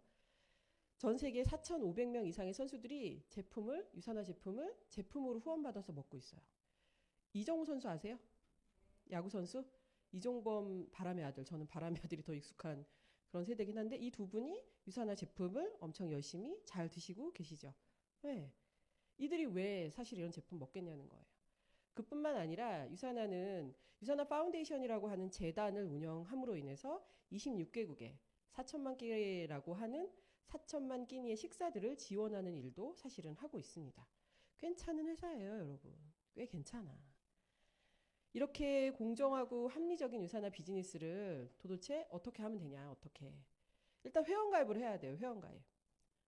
전 세계 4,500명 이상의 선수들이 유산화 제품을 제품으로 후원받아서 먹고 있어요. 이정우 선수 아세요? 야구 선수? 이종범 바람의 아들. 저는 바람의 아들이 더 익숙한 그런 세대긴 한데 이 두 분이 유산화 제품을 엄청 열심히 잘 드시고 계시죠. 왜? 이들이 왜 사실 이런 제품 먹겠냐는 거예요. 그뿐만 아니라 유산화 파운데이션이라고 하는 재단을 운영함으로 인해서 26개국에 4천만 끼라고 하는 4천만 끼니의 식사들을 지원하는 일도 사실은 하고 있습니다. 괜찮은 회사예요, 여러분. 꽤 괜찮아. 이렇게 공정하고 합리적인 유산화 비즈니스를 도대체 어떻게 하면 되냐, 어떻게. 일단 회원가입을 해야 돼요, 회원가입.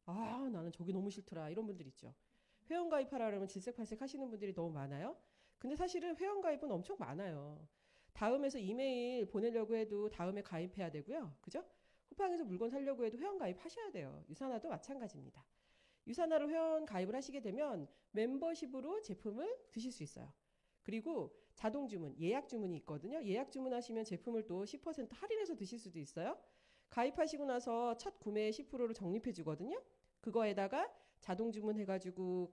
아, 나는 저기 너무 싫더라. 이런 분들 있죠. 회원가입하라 그러면 질색팔색 하시는 분들이 너무 많아요. 근데 사실은 회원가입은 엄청 많아요. 다음에서 이메일 보내려고 해도 다음에 가입해야 되고요. 그죠? 쿠팡에서 물건 사려고 해도 회원가입 하셔야 돼요. 유산화도 마찬가지입니다. 유산화로 회원 가입을 하시게 되면 멤버십으로 제품을 드실 수 있어요. 그리고 자동 주문, 예약 주문이 있거든요. 예약 주문하시면 제품을 또 10% 할인해서 드실 수도 있어요. 가입하시고 나서 첫 구매의 10%를 적립해 주거든요. 그거에다가 자동 주문해가지고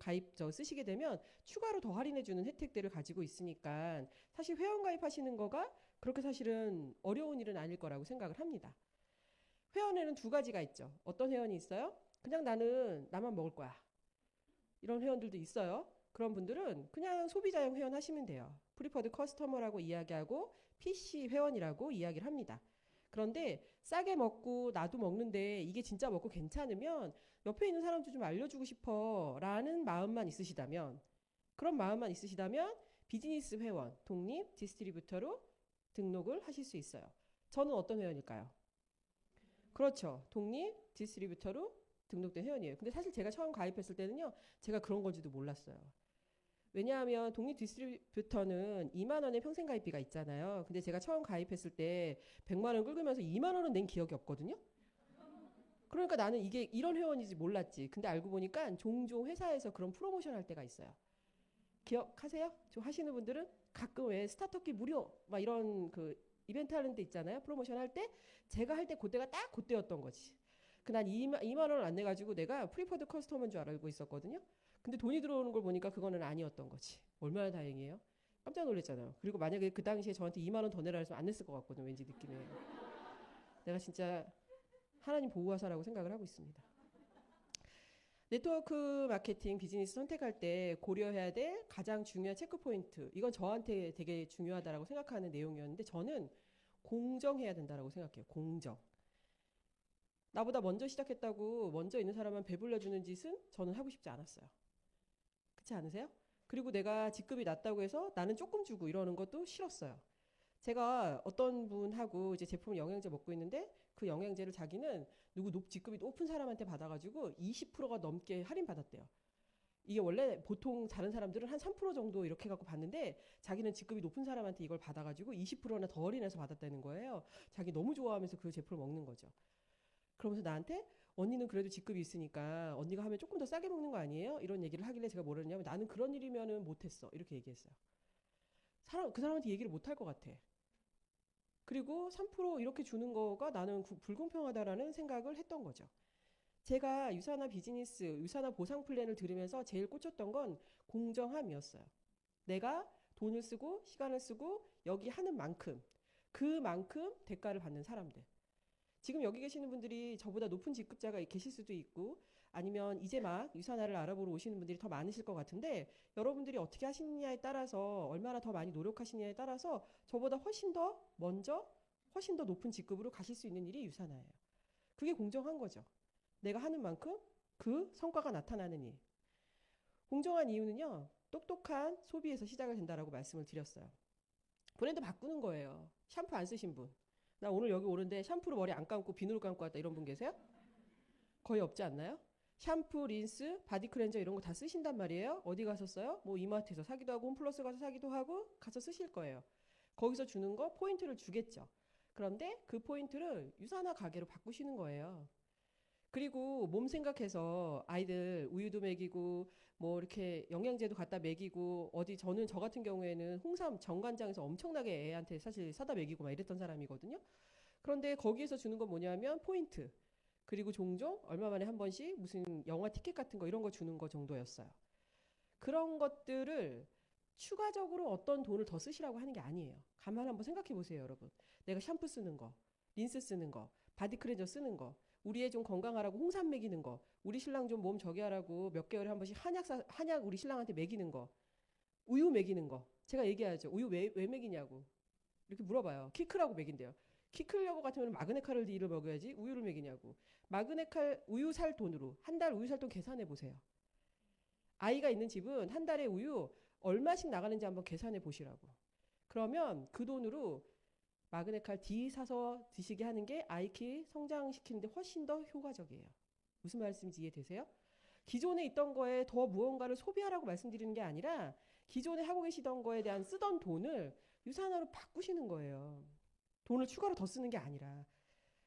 쓰시게 되면 추가로 더 할인해주는 혜택들을 가지고 있으니까 사실 회원 가입하시는 거가 그렇게 사실은 어려운 일은 아닐 거라고 생각을 합니다. 회원에는 두 가지가 있죠. 어떤 회원이 있어요? 그냥 나만 먹을 거야. 이런 회원들도 있어요. 그런 분들은 그냥 소비자형 회원 하시면 돼요. 프리퍼드 커스터머라고 이야기하고 PC 회원이라고 이야기를 합니다. 그런데 싸게 먹고 나도 먹는데 이게 진짜 먹고 괜찮으면 옆에 있는 사람도 좀 알려주고 싶어 라는 그런 마음만 있으시다면 비즈니스 회원, 독립 디스트리뷰터로 등록을 하실 수 있어요. 저는 어떤 회원일까요? 그렇죠. 독립 디스트리뷰터로 등록된 회원이에요. 근데 사실 제가 처음 가입했을 때는요. 제가 그런 건지도 몰랐어요. 왜냐하면 독립 디스트리뷰터는 2만 원의 평생 가입비가 있잖아요. 근데 제가 처음 가입했을 때 100만 원 긁으면서 2만 원은 낸 기억이 없거든요. 그러니까 나는 이게 이런 회원인지 몰랐지. 근데 알고 보니까 종종 회사에서 그런 프로모션 할 때가 있어요. 기억하세요? 좀 하시는 분들은 가끔 왜 스타터키 무료 막 이런 그 이벤트 하는 데 있잖아요. 프로모션 할 때 제가 할 때 그때가 딱 그때였던 거지. 난 2만 원을 안 내가지고 내가 프리퍼드 커스터머인 줄 알고 있었거든요. 근데 돈이 들어오는 걸 보니까 그거는 아니었던 거지. 얼마나 다행이에요. 깜짝 놀랐잖아요. 그리고 만약에 그 당시에 저한테 2만 원 더 내라 해서 안 냈을 것 같거든. 왠지 느낌에. 내가 진짜 하나님 보호하사라고 생각을 하고 있습니다. 네트워크 마케팅 비즈니스 선택할 때 고려해야 될 가장 중요한 체크포인트. 이건 저한테 되게 중요하다고 생각하는 내용이었는데 저는 공정해야 된다고 생각해요. 공정. 나보다 먼저 시작했다고 먼저 있는 사람만 배불려주는 짓은 저는 하고 싶지 않았어요. 그렇지 않으세요? 그리고 내가 직급이 낮다고 해서 나는 조금 주고 이러는 것도 싫었어요. 제가 어떤 분하고 이제 제품 영양제 먹고 있는데 그 영양제를 자기는 직급이 높은 사람한테 받아가지고 20%가 넘게 할인 받았대요. 이게 원래 보통 다른 사람들은 한 3% 정도 이렇게 갖고 받는데 자기는 직급이 높은 사람한테 이걸 받아가지고 20%나 더 할인해서 받았다는 거예요. 자기 너무 좋아하면서 그 제품을 먹는 거죠. 그러면서 나한테 언니는 그래도 직급이 있으니까 언니가 하면 조금 더 싸게 먹는 거 아니에요? 이런 얘기를 하길래 제가 뭐라 했냐면 나는 그런 일이면은 못했어. 이렇게 얘기했어요. 그 사람한테 얘기를 못 할 것 같아. 그리고 3% 이렇게 주는 거가 나는 불공평하다라는 생각을 했던 거죠. 제가 유산화 비즈니스, 유산화 보상 플랜을 들으면서 제일 꽂혔던 건 공정함이었어요. 내가 돈을 쓰고 시간을 쓰고 여기 하는 만큼 그만큼 대가를 받는 사람들. 지금 여기 계시는 분들이 저보다 높은 직급자가 계실 수도 있고 아니면 이제 막 유산화를 알아보러 오시는 분들이 더 많으실 것 같은데 여러분들이 어떻게 하시느냐에 따라서 얼마나 더 많이 노력하시느냐에 따라서 저보다 훨씬 더 먼저 훨씬 더 높은 직급으로 가실 수 있는 일이 유산화예요. 그게 공정한 거죠. 내가 하는 만큼 그 성과가 나타나는 일. 공정한 이유는요. 똑똑한 소비에서 시작을 된다라고 말씀을 드렸어요. 브랜드 바꾸는 거예요. 샴푸 안 쓰신 분. 나 오늘 여기 오는데 샴푸로 머리 안 감고 비누로 감고 왔다 이런 분 계세요? 거의 없지 않나요? 샴푸, 린스, 바디 클렌저 이런 거 다 쓰신단 말이에요. 어디 가서 써요? 뭐 이마트에서 사기도 하고 홈플러스 가서 사기도 하고 가서 쓰실 거예요. 거기서 주는 거 포인트를 주겠죠. 그런데 그 포인트를 유산화 가게로 바꾸시는 거예요. 그리고 몸 생각해서 아이들 우유도 먹이고 뭐 이렇게 영양제도 갖다 먹이고 어디 저 같은 경우에는 홍삼 정관장에서 엄청나게 애한테 사실 사다 먹이고 막 이랬던 사람이거든요. 그런데 거기에서 주는 건 뭐냐면 포인트. 그리고 종종 얼마 만에 한 번씩 무슨 영화 티켓 같은 거 이런 거 주는 거 정도였어요. 그런 것들을 추가적으로 어떤 돈을 더 쓰시라고 하는 게 아니에요. 가만 한번 생각해 보세요, 여러분. 내가 샴푸 쓰는 거, 린스 쓰는 거, 바디 클렌저 쓰는 거, 우리 애 좀 건강하라고 홍삼 먹이는 거, 우리 신랑 좀 몸 저기 하라고 몇 개월에 한 번씩 한약 우리 신랑한테 먹이는 거, 우유 먹이는 거. 제가 얘기하죠. 우유 왜 먹이냐고. 이렇게 물어봐요. 키 크라고 먹인대요. 키 크려고 같으면 마그네칼을 D를 먹여야지 우유를 먹이냐고. 마그네칼 우유 살 돈으로 한 달 우유 살 돈 계산해 보세요. 아이가 있는 집은 한 달에 우유 얼마씩 나가는지 한번 계산해 보시라고. 그러면 그 돈으로 마그네칼 D 사서 드시게 하는 게 아이 키 성장시키는데 훨씬 더 효과적이에요. 무슨 말씀인지 이해되세요? 기존에 있던 거에 더 무언가를 소비하라고 말씀드리는 게 아니라 기존에 하고 계시던 거에 대한 쓰던 돈을 유산화로 바꾸시는 거예요. 돈을 추가로 더 쓰는 게 아니라.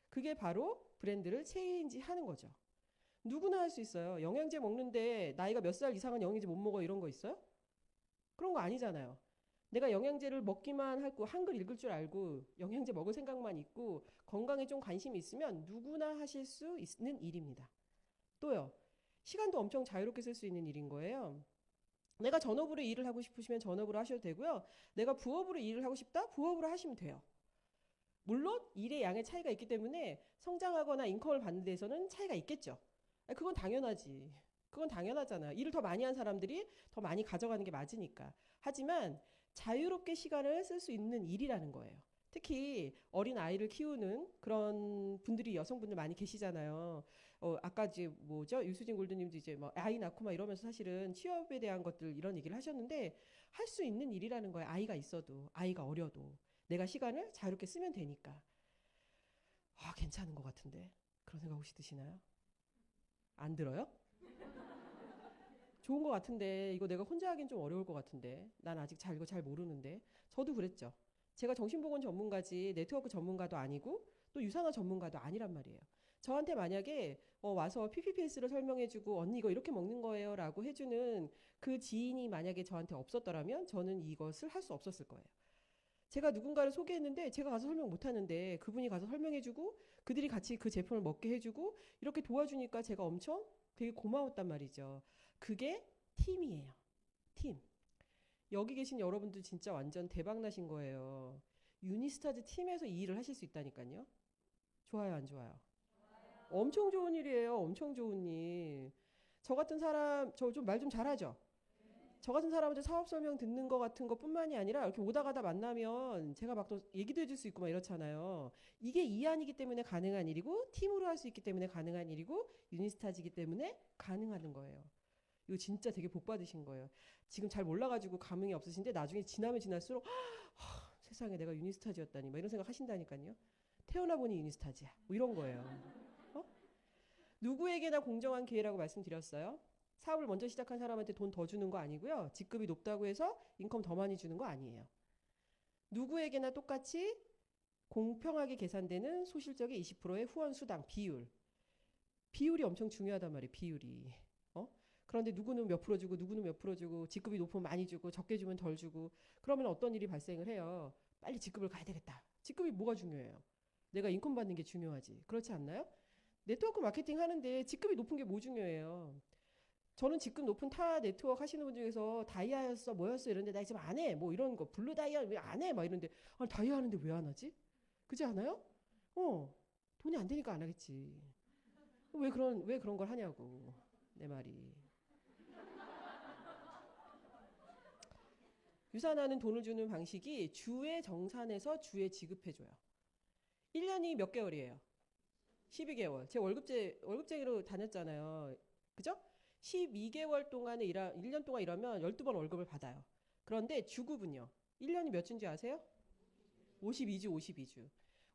그게 바로 브랜드를 체인지 하는 거죠. 누구나 할 수 있어요. 영양제 먹는데 나이가 몇 살 이상은 영양제 못 먹어 이런 거 있어요? 그런 거 아니잖아요. 내가 영양제를 먹기만 하고 한글 읽을 줄 알고 영양제 먹을 생각만 있고 건강에 좀 관심이 있으면 누구나 하실 수 있는 일입니다. 또요. 시간도 엄청 자유롭게 쓸 수 있는 일인 거예요. 내가 전업으로 일을 하고 싶으시면 전업으로 하셔도 되고요. 내가 부업으로 일을 하고 싶다? 부업으로 하시면 돼요. 물론 일의 양의 차이가 있기 때문에 성장하거나 인컴을 받는 데에서는 차이가 있겠죠. 그건 당연하지. 그건 당연하잖아요. 일을 더 많이 한 사람들이 더 많이 가져가는 게 맞으니까. 하지만 자유롭게 시간을 쓸 수 있는 일이라는 거예요. 특히 어린 아이를 키우는 그런 분들이 여성분들 많이 계시잖아요. 아까 이제 뭐죠? 유수진 골드님도 이제 뭐 아이 낳고 막 이러면서 사실은 취업에 대한 것들 이런 얘기를 하셨는데 할 수 있는 일이라는 거예요. 아이가 있어도 아이가 어려도 내가 시간을 자유롭게 쓰면 되니까. 괜찮은 것 같은데 그런 생각 혹시 드시나요? 안 들어요? 좋은 것 같은데 이거 내가 혼자 하긴 좀 어려울 것 같은데 난 아직 이거 잘 모르는데 저도 그랬죠. 제가 정신보건 전문가지 네트워크 전문가도 아니고 또 유산화 전문가도 아니란 말이에요. 저한테 만약에 와서 PPPS를 설명해주고 언니 이거 이렇게 먹는 거예요 라고 해주는 그 지인이 만약에 저한테 없었더라면 저는 이것을 할 수 없었을 거예요. 제가 누군가를 소개했는데 제가 가서 설명 못하는데 그분이 가서 설명해주고 그들이 같이 그 제품을 먹게 해주고 이렇게 도와주니까 제가 엄청 되게 고마웠단 말이죠. 그게 팀이에요. 팀. 여기 계신 여러분들 진짜 완전 대박 나신 거예요. 유니스타즈 팀에서 이 일을 하실 수 있다니까요. 좋아요, 안 좋아요? 엄청 좋은 일이에요. 엄청 좋은 일. 저 같은 사람, 저 좀 말 좀 잘하죠? 저 같은 사람한테 사업 설명 듣는 거 같은 것뿐만이 아니라 이렇게 오다 가다 만나면 제가 막 또 얘기도 해줄 수 있고 막 이렇잖아요. 이게 이안이기 때문에 가능한 일이고 팀으로 할 수 있기 때문에 가능한 일이고 유니스타즈이기 때문에 가능한 거예요. 이거 진짜 되게 복 받으신 거예요. 지금 잘 몰라가지고 감흥이 없으신데 나중에 지나면 지날수록 세상에 내가 유니스타즈였다니 막 이런 생각 하신다니까요. 태어나 보니 유니스타즈야. 뭐 이런 거예요. 어? 누구에게나 공정한 기회라고 말씀드렸어요. 사업을 먼저 시작한 사람한테 돈 더 주는 거 아니고요. 직급이 높다고 해서 인컴 더 많이 주는 거 아니에요. 누구에게나 똑같이 공평하게 계산되는 소실적의 20%의 후원 수당 비율. 비율이 엄청 중요하단 말이에요. 비율이. 그런데 누구는 몇 프로 주고 누구는 몇 프로 주고 직급이 높으면 많이 주고 적게 주면 덜 주고 그러면 어떤 일이 발생을 해요. 빨리 직급을 가야 되겠다. 직급이 뭐가 중요해요? 내가 인컴 받는 게 중요하지. 그렇지 않나요? 네트워크 마케팅 하는데 직급이 높은 게 뭐 중요해요? 저는 직급 높은 타 네트워크 하시는 분 중에서 다이아였어 뭐였어 이런데 나 지금 안 해. 뭐 이런 거 블루 다이아 왜 안 해? 막 이런데 아니 다이아 하는데 왜 안 하지? 그렇지 않아요? 돈이 안 되니까 안 하겠지. 왜 그런 걸 하냐고. 내 말이. 유산하는 돈을 주는 방식이 주에 정산해서 주에 지급해줘요. 1년이 몇 개월이에요? 12개월. 제 월급쟁이로 다녔잖아요. 그죠? 12개월 동안에 1년 동안 일하면 12번 월급을 받아요. 그런데 주급은요? 1년이 몇 주인지 아세요? 52주, 52주.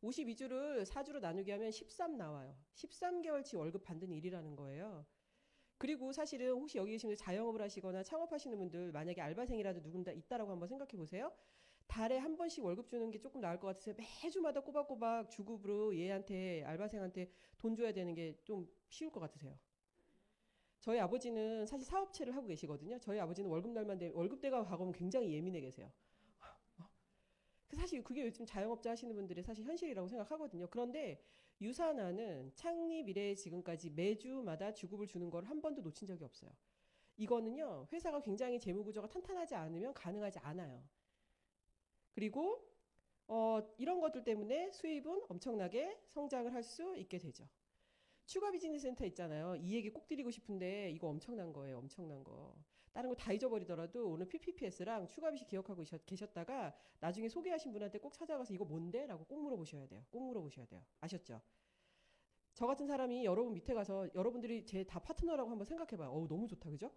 52주를 4주로 나누게 하면 13 나와요. 13개월치 월급 받는 일이라는 거예요. 그리고 사실은 혹시 여기 계신 분들 자영업을 하시거나 창업하시는 분들 만약에 알바생이라도 누군가 있다라고 한번 생각해 보세요. 달에 한 번씩 월급 주는 게 조금 나을 것 같아서 매주마다 꼬박꼬박 주급으로 얘한테 알바생한테 돈 줘야 되는 게 좀 쉬울 것 같으세요. 저희 아버지는 사실 사업체를 하고 계시거든요. 저희 아버지는 월급날만 되면 월급대가 가면 굉장히 예민해 계세요. 사실 그게 요즘 자영업자 하시는 분들의 사실 현실이라고 생각하거든요. 그런데 유산화는 창립 이래 지금까지 매주마다 주급을 주는 걸 한 번도 놓친 적이 없어요. 이거는요, 회사가 굉장히 재무구조가 탄탄하지 않으면 가능하지 않아요. 그리고 이런 것들 때문에 수입은 엄청나게 성장을 할 수 있게 되죠. 추가 비즈니스 센터 있잖아요. 이 얘기 꼭 드리고 싶은데 이거 엄청난 거예요. 엄청난 거. 다른 거 다 잊어버리더라도 오늘 PPPS랑 추가 비시 기억하고 계셨다가 나중에 소개하신 분한테 꼭 찾아가서 이거 뭔데? 라고 꼭 물어보셔야 돼요. 꼭 물어보셔야 돼요. 아셨죠? 저 같은 사람이 여러분 밑에 가서 여러분들이 제 다 파트너라고 한번 생각해봐요. 어우, 너무 좋다. 그죠?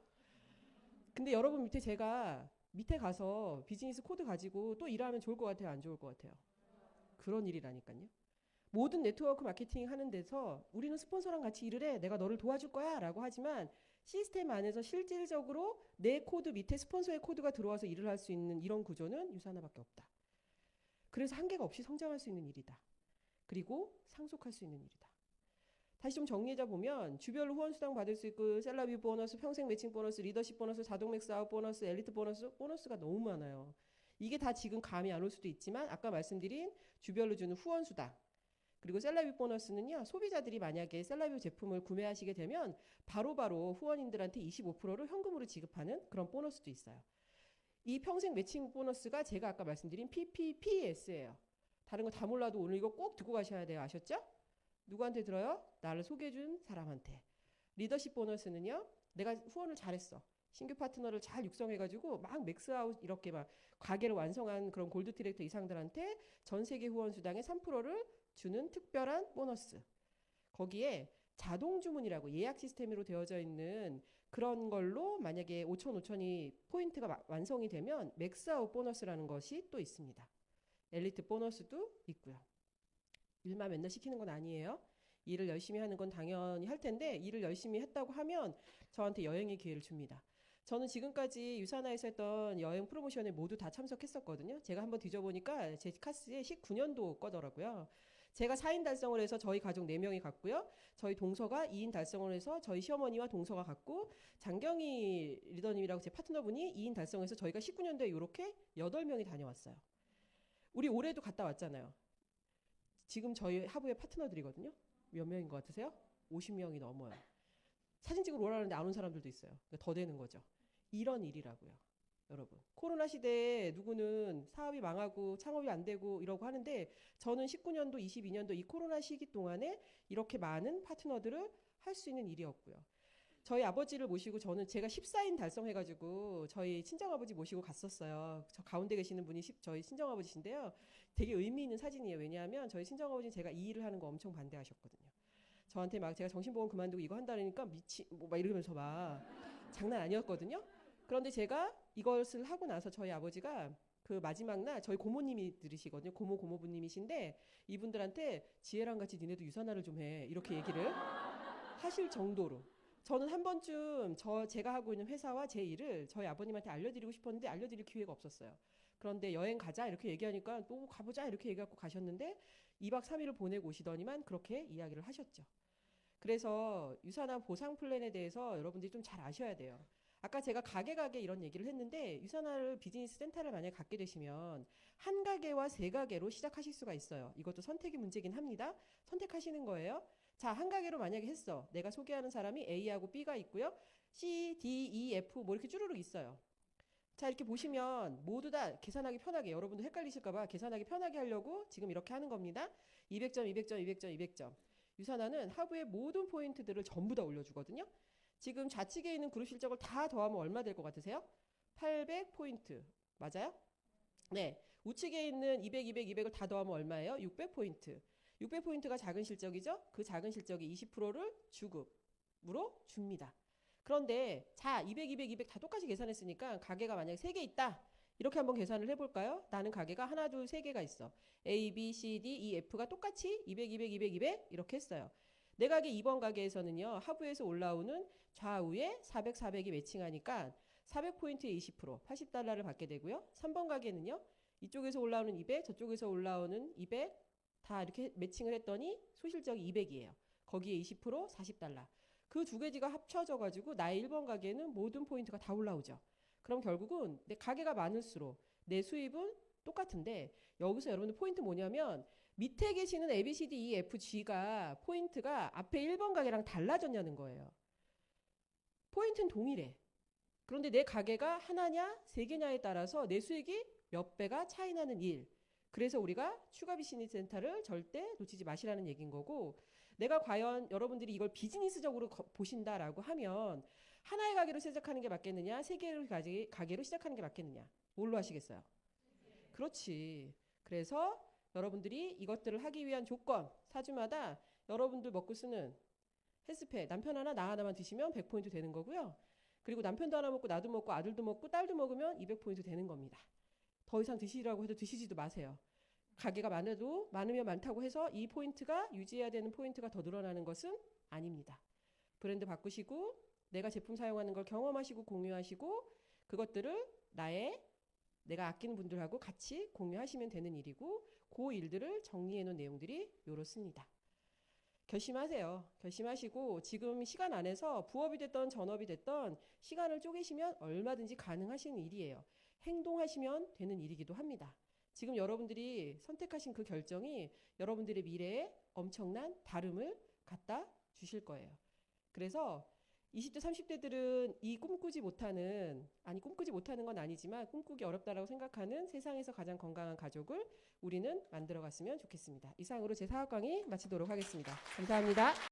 근데 여러분 밑에 제가 밑에 가서 비즈니스 코드 가지고 또 일하면 좋을 것 같아요? 안 좋을 것 같아요? 그런 일이라니까요. 모든 네트워크 마케팅 하는 데서 우리는 스폰서랑 같이 일을 해. 내가 너를 도와줄 거야. 라고 하지만 시스템 안에서 실질적으로 내 코드 밑에 스폰서의 코드가 들어와서 일을 할 수 있는 이런 구조는 유산화밖에 없다. 그래서 한계가 없이 성장할 수 있는 일이다. 그리고 상속할 수 있는 일이다. 다시 좀 정리해자 보면 주별로 후원 수당 받을 수 있고 셀러비 보너스, 평생 매칭 보너스, 리더십 보너스, 자동 맥스 아웃 보너스, 엘리트 보너스, 보너스가 너무 많아요. 이게 다 지금 감이 안 올 수도 있지만 아까 말씀드린 주별로 주는 후원 수당 그리고 셀러비 보너스는요. 소비자들이 만약에 셀러비 제품을 구매하시게 되면 바로바로 후원인들한테 25%를 현금으로 지급하는 그런 보너스도 있어요. 이 평생 매칭 보너스가 제가 아까 말씀드린 PPPS예요. 다른 거 다 몰라도 오늘 이거 꼭 듣고 가셔야 돼요. 아셨죠? 누구한테 들어요? 나를 소개해준 사람한테. 리더십 보너스는요. 내가 후원을 잘했어. 신규 파트너를 잘 육성해가지고 막 맥스아웃 이렇게 막 가게를 완성한 그런 골드 디렉터 이상들한테 전 세계 후원 수당의 3%를 주는 특별한 보너스. 거기에 자동 주문이라고 예약 시스템으로 되어져 있는 그런 걸로 만약에 5천 5천이 포인트가 완성이 되면 맥스아웃 보너스라는 것이 또 있습니다. 엘리트 보너스도 있고요. 일만 맨날 시키는 건 아니에요. 일을 열심히 하는 건 당연히 할 텐데 일을 열심히 했다고 하면 저한테 여행의 기회를 줍니다. 저는 지금까지 유산화에서 했던 여행 프로모션에 모두 다 참석했었거든요. 제가 한번 뒤져보니까 제 카스에 19년도 거더라고요. 제가 4인 달성을 해서 저희 가족 4명이 갔고요. 저희 동서가 2인 달성을 해서 저희 시어머니와 동서가 갔고 장경희 리더님이라고 제 파트너분이 2인 달성해서 저희가 19년도에 이렇게 8명이 다녀왔어요. 우리 올해도 갔다 왔잖아요. 지금 저희 하부의 파트너들이거든요. 몇 명인 것 같으세요? 50명이 넘어요. 사진 찍으러 오라는데 안 온 사람들도 있어요. 그러니까 더 되는 거죠. 이런 일이라고요. 여러분. 코로나 시대에 누구는 사업이 망하고 창업이 안 되고 이러고 하는데 저는 19년도, 22년도 이 코로나 시기 동안에 이렇게 많은 파트너들을 할 수 있는 일이었고요. 저희 아버지를 모시고 제가 14인 달성해가지고 저희 친정아버지 모시고 갔었어요. 저 가운데 계시는 분이 저희 친정아버지신데요. 되게 의미 있는 사진이에요. 왜냐하면 저희 친정아버지는 제가 이 일을 하는 거 엄청 반대하셨거든요. 저한테 막 제가 정신보험 그만두고 이거 한다니까 막 이러면서 막 장난 아니었거든요. 그런데 제가 이것을 하고 나서 저희 아버지가 그 마지막 날 저희 고모님이 들으시거든요. 고모부님이신데 이분들한테 지혜랑 같이 니네도 유산화를 좀 해. 이렇게 얘기를 하실 정도로. 저는 한 번쯤 제가 하고 있는 회사와 제 일을 저희 아버님한테 알려드리고 싶었는데 알려드릴 기회가 없었어요. 그런데 여행 가자 이렇게 얘기하니까 또 가보자 이렇게 얘기하고 가셨는데 2박 3일을 보내고 오시더니만 그렇게 이야기를 하셨죠. 그래서 유산화 보상 플랜에 대해서 여러분들이 좀 잘 아셔야 돼요. 아까 제가 가게 이런 얘기를 했는데 유산화를 비즈니스 센터를 만약에 갖게 되시면 한 가게와 세 가게로 시작하실 수가 있어요. 이것도 선택의 문제긴 합니다. 선택하시는 거예요. 자, 한 가게로 만약에 했어. 내가 소개하는 사람이 A하고 B가 있고요. C, D, E, F 뭐 이렇게 쭈루룩 있어요. 자, 이렇게 보시면 모두 다 계산하기 편하게 여러분도 헷갈리실까봐 계산하기 편하게 하려고 지금 이렇게 하는 겁니다. 200점, 200점, 200점, 200점. 유산화는 하부의 모든 포인트들을 전부 다 올려주거든요. 지금 좌측에 있는 그룹 실적을 다 더하면 얼마 될 것 같으세요? 800포인트. 맞아요? 네. 우측에 있는 200, 200, 200을 다 더하면 얼마예요? 600포인트. 600포인트가 작은 실적이죠? 그 작은 실적이 20%를 주급으로 줍니다. 그런데 자, 200, 200, 200 다 똑같이 계산했으니까 가게가 만약에 3개 있다. 이렇게 한번 계산을 해볼까요? 나는 가게가 하나, 둘, 세 개가 있어. A, B, C, D, E, F가 똑같이 200, 200, 200, 200 이렇게 했어요. 내 가게 2번 가게에서는요. 하부에서 올라오는 좌우에 400, 400이 매칭하니까 400포인트에 20%, 80달러를 받게 되고요. 3번 가게는요. 이쪽에서 올라오는 200, 저쪽에서 올라오는 200 다 이렇게 매칭을 했더니 소실적이 200이에요. 거기에 20%, 40달러. 그 두 개지가 합쳐져 가지고 나의 1번 가게는 모든 포인트가 다 올라오죠. 그럼 결국은 내 가게가 많을수록 내 수입은 똑같은데 여기서 여러분들 포인트 뭐냐면 밑에 계시는 A, B, C, D, E, F, G가 포인트가 앞에 1번 가게랑 달라졌냐는 거예요. 포인트는 동일해. 그런데 내 가게가 하나냐 세 개냐에 따라서 내 수익이 몇 배가 차이 나는 일. 그래서 우리가 추가 비즈니스 센터를 절대 놓치지 마시라는 얘기인 거고 내가 과연 여러분들이 이걸 비즈니스적으로 보신다라고 하면 하나의 가게로 시작하는 게 맞겠느냐 세 개의 가게로 시작하는 게 맞겠느냐 뭘로 하시겠어요? 그렇지. 그래서 여러분들이 이것들을 하기 위한 조건 4주마다 여러분들 먹고 쓰는 헬스팩 남편 하나 나 하나만 드시면 100포인트 되는 거고요. 그리고 남편도 하나 먹고 나도 먹고 아들도 먹고 딸도 먹으면 200포인트 되는 겁니다. 더 이상 드시라고 해도 드시지도 마세요. 가게가 많으면 많다고 해서 이 포인트가 유지해야 되는 포인트가 더 늘어나는 것은 아닙니다. 브랜드 바꾸시고 내가 제품 사용하는 걸 경험하시고 공유하시고 그것들을 내가 아끼는 분들하고 같이 공유하시면 되는 일이고 그 일들을 정리해 놓은 내용들이 요렇습니다. 결심하세요. 결심하시고 지금 시간 안에서 부업이 됐던 전업이 됐던 시간을 쪼개시면 얼마든지 가능하신 일이에요. 행동하시면 되는 일이기도 합니다. 지금 여러분들이 선택하신 그 결정이 여러분들의 미래에 엄청난 다름을 갖다 주실 거예요. 그래서 20대, 30대들은 이 꿈꾸지 못하는 건 아니지만 꿈꾸기 어렵다라고 생각하는 세상에서 가장 건강한 가족을 우리는 만들어 갔으면 좋겠습니다. 이상으로 제 사업 강의 마치도록 하겠습니다. 감사합니다.